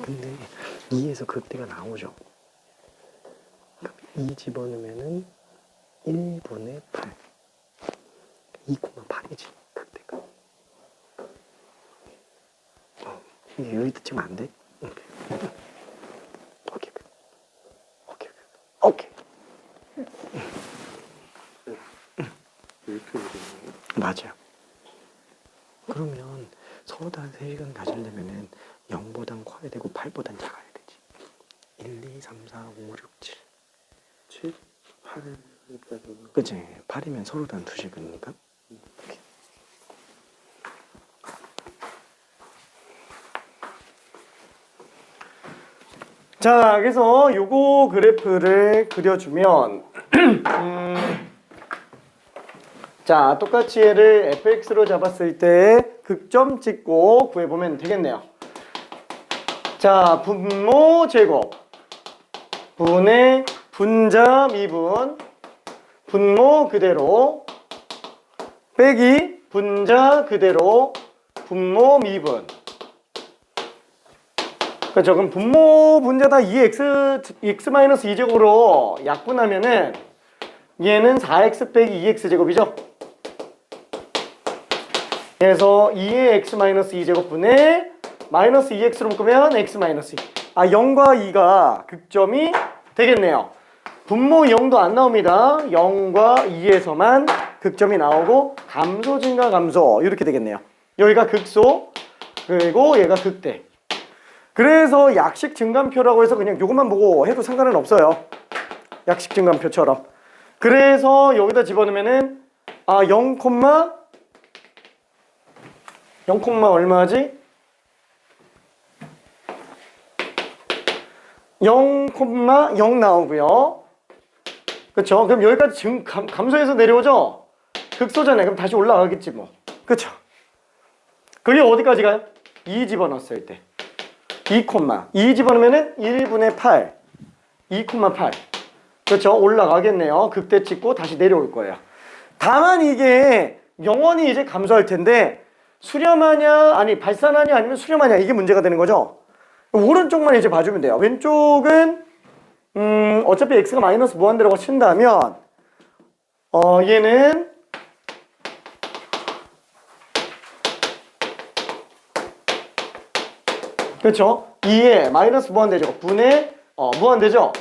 근데 2에서 극대가 나오죠. 그럼 2 집어넣으면은 1분의 8. 2,8이지 극대가. 이게 여기다 치면 안 돼? 오케이. 오케이. 오케이. 오케이. 이렇게 되는 맞아요. 그러면 서로 다 세식은 가지려면은 0보단 커야 되고 8보단 작아야 되지. 1, 2, 3, 4, 5, 6, 7. 7, 8을 그치? 8이면 서로 다 2식이니까. 자, 그래서 요거 그래프를 그려주면 자, 똑같이 얘를 fx로 잡았을 때 극점 찍고 구해보면 되겠네요. 자, 분모 제곱 분의 분자 미분 분모 그대로 빼기 분자 그대로 분모 미분. 그렇죠. 그럼 분모 분자 다 2x-2제곱으로 약분하면은 얘는 4x 빼기 2x제곱이죠. 그래서 2의 x-2제곱 분의 마이너스 2x로 묶으면 x-2. 0과 2가 극점이 되겠네요. 분모 0도 안 나옵니다. 0과 2에서만 극점이 나오고 감소 증가 감소 이렇게 되겠네요. 여기가 극소 그리고 얘가 극대. 그래서 약식 증감표라고 해서 그냥 요것만 보고 해도 상관은 없어요. 약식 증감표처럼. 그래서 여기다 집어넣으면은 0, 0, 얼마지? 0,0 나오고요. 그쵸? 그럼 여기까지 감소해서 내려오죠? 극소잖아요. 그럼 다시 올라가겠지 뭐. 그쵸? 그게 어디까지 가요? 2 집어넣었을 때 2, 2 집어넣으면은 1분의 8 2,8 그렇죠? 올라가겠네요. 극대 찍고 다시 내려올 거예요. 다만 이게 영원히 이제 감소할 텐데 수렴하냐 아니 발산하냐 아니면 수렴하냐 이게 문제가 되는 거죠. 오른쪽만 이제 봐주면 돼요. 왼쪽은 어차피 x가 마이너스 무한대라고 친다면 얘는 그렇죠? 2에 마이너스 무한대제곱 분의 무한대죠?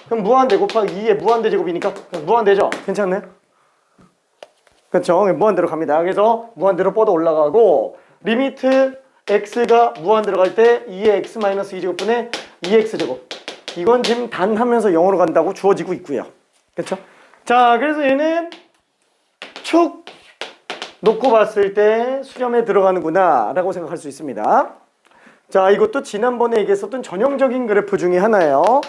그럼 무한대 곱하기 2에 무한대제곱이니까 무한대죠? 괜찮나요? 그렇죠? 무한대로 갑니다. 그래서 무한대로 뻗어 올라가고 리미트 x가 무한대로 갈 때 2의 x-2제곱 분의 2x제곱 이건 지금 단 하면서 0으로 간다고 주어지고 있고요. 그렇죠? 자, 그래서 얘는 축 놓고 봤을 때 수렴에 들어가는구나 라고 생각할 수 있습니다. 자, 이것도 지난번에 얘기했었던 전형적인 그래프 중에 하나예요.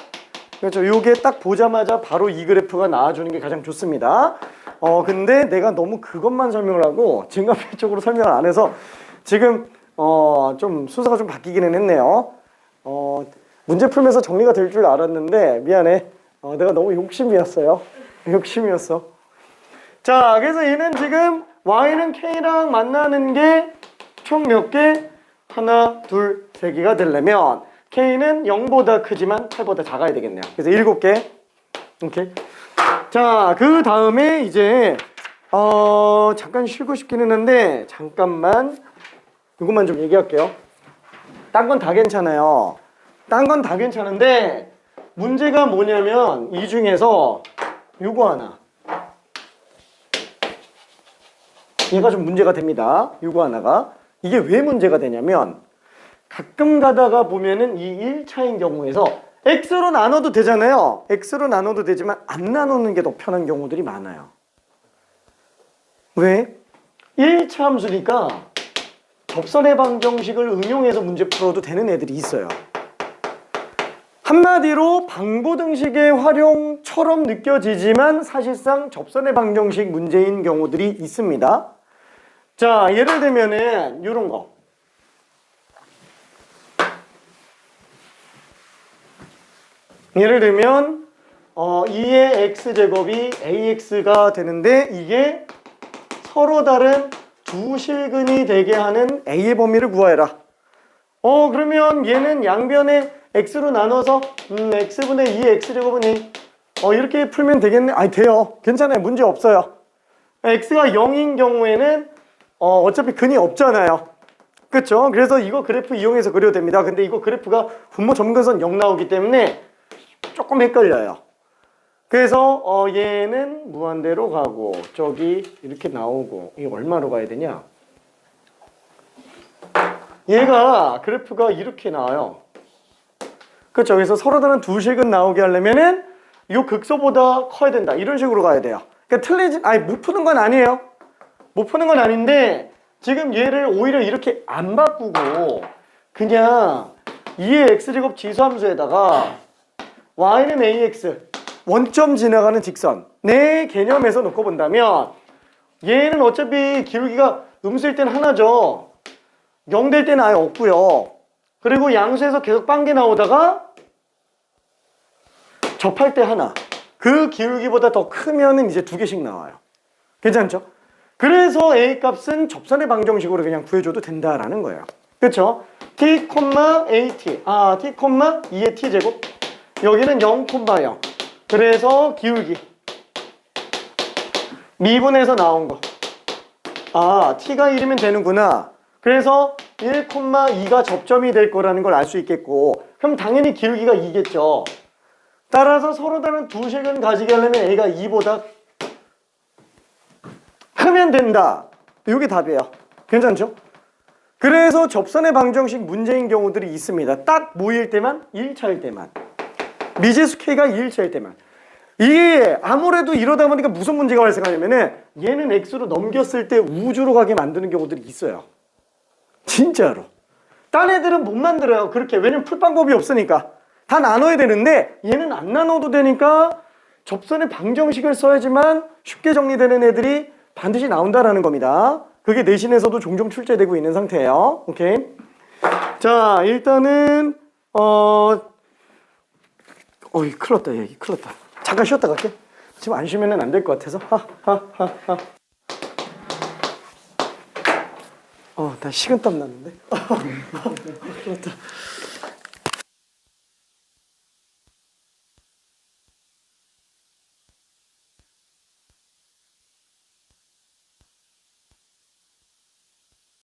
그렇죠. 요게 딱 보자마자 바로 이 그래프가 나와주는 게 가장 좋습니다. 근데 내가 너무 그것만 설명을 하고 증가표 쪽으로 설명을 안 해서 지금 좀 순서가 좀 바뀌기는 했네요. 문제 풀면서 정리가 될 줄 알았는데 미안해. 내가 너무 욕심이었어요. 욕심이었어. 자, 그래서 얘는 지금 y는 k랑 만나는 게 총 몇 개? 하나, 둘, 세 개가 되려면 k는 0보다 크지만 8보다 작아야 되겠네요. 그래서 7개. 오케이. 자, 그 다음에 이제 잠깐 쉬고 싶긴 했는데 잠깐만 이것만 좀 얘기할게요. 딴 건 다 괜찮아요. 딴 건 다 괜찮은데 문제가 뭐냐면 이 중에서 요거 하나 얘가 좀 문제가 됩니다. 요거 하나가 이게 왜 문제가 되냐면 가끔 가다가 보면은 이 1차인 경우에서 x로 나눠도 되잖아요. x로 나눠도 되지만 안 나누는 게 더 편한 경우들이 많아요. 왜? 1차 함수니까 접선의 방정식을 응용해서 문제 풀어도 되는 애들이 있어요. 한마디로 방고등식의 활용처럼 느껴지지만 사실상 접선의 방정식 문제인 경우들이 있습니다. 자, 예를 들면은 이런 거. 예를 들면 2의 x제곱이 ax가 되는데 이게 서로 다른 두 실근이 되게 하는 a의 범위를 구하여라. 그러면 얘는 양변에 x로 나눠서 x분의 2x제곱은 2 이렇게 풀면 되겠네. 아니 돼요. 괜찮아요. 문제 없어요. x가 0인 경우에는 어차피 근이 없잖아요. 그쵸? 그래서 이거 그래프 이용해서 그려도 됩니다. 근데 이거 그래프가 분모 점근선 0 나오기 때문에 조금 헷갈려요. 그래서 얘는 무한대로 가고 저기 이렇게 나오고 이게 얼마로 가야 되냐? 얘가 그래프가 이렇게 나와요. 그쵸? 그래서 서로 다른 두 식은 나오게 하려면은 이 극소보다 커야 된다. 이런 식으로 가야 돼요. 그러니까 못 푸는 건 아니에요. 못 푸는 건 아닌데 지금 얘를 오히려 이렇게 안 바꾸고 그냥 2의 x제곱 지수함수에다가 y는 ax 원점 지나가는 직선 내 개념에서 놓고 본다면 얘는 어차피 기울기가 음수일 때는 하나죠. 0 될 때는 아예 없고요. 그리고 양수에서 계속 빵개 나오다가 접할 때 하나. 그 기울기보다 더 크면은 이제 두 개씩 나와요. 괜찮죠? 그래서 A 값은 접선의 방정식으로 그냥 구해줘도 된다라는 거예요. 그렇죠? t, AT. t, 2의 t제곱. 여기는 0, 0. 그래서 기울기. 미분에서 나온 거. t가 1이면 되는구나. 그래서 1, 2가 접점이 될 거라는 걸 알 수 있겠고 그럼 당연히 기울기가 2겠죠. 따라서 서로 다른 두 식은 가지게 하려면 A가 2보다 크면 된다. 이게 답이에요. 괜찮죠? 그래서 접선의 방정식 문제인 경우들이 있습니다. 딱 모일 때만 1차일 때만 미지수 K가 2일차일 때만 이게 아무래도 이러다 보니까 무슨 문제가 발생하냐면은 얘는 X로 넘겼을 때 우주로 가게 만드는 경우들이 있어요. 진짜로. 딴 애들은 못 만들어요. 그렇게. 왜냐면 풀 방법이 없으니까. 다 나눠야 되는데 얘는 안 나눠도 되니까 접선의 방정식을 써야지만 쉽게 정리되는 애들이 반드시 나온다라는 겁니다. 그게 내신에서도 종종 출제되고 있는 상태예요. 오케이. 자, 일단은 큰일 났다. 얘 큰일 났다. 잠깐 쉬었다 갈게. 지금 안 쉬면은 안 될 것 같아서. 나 식은땀 났는데. 큰일 났다.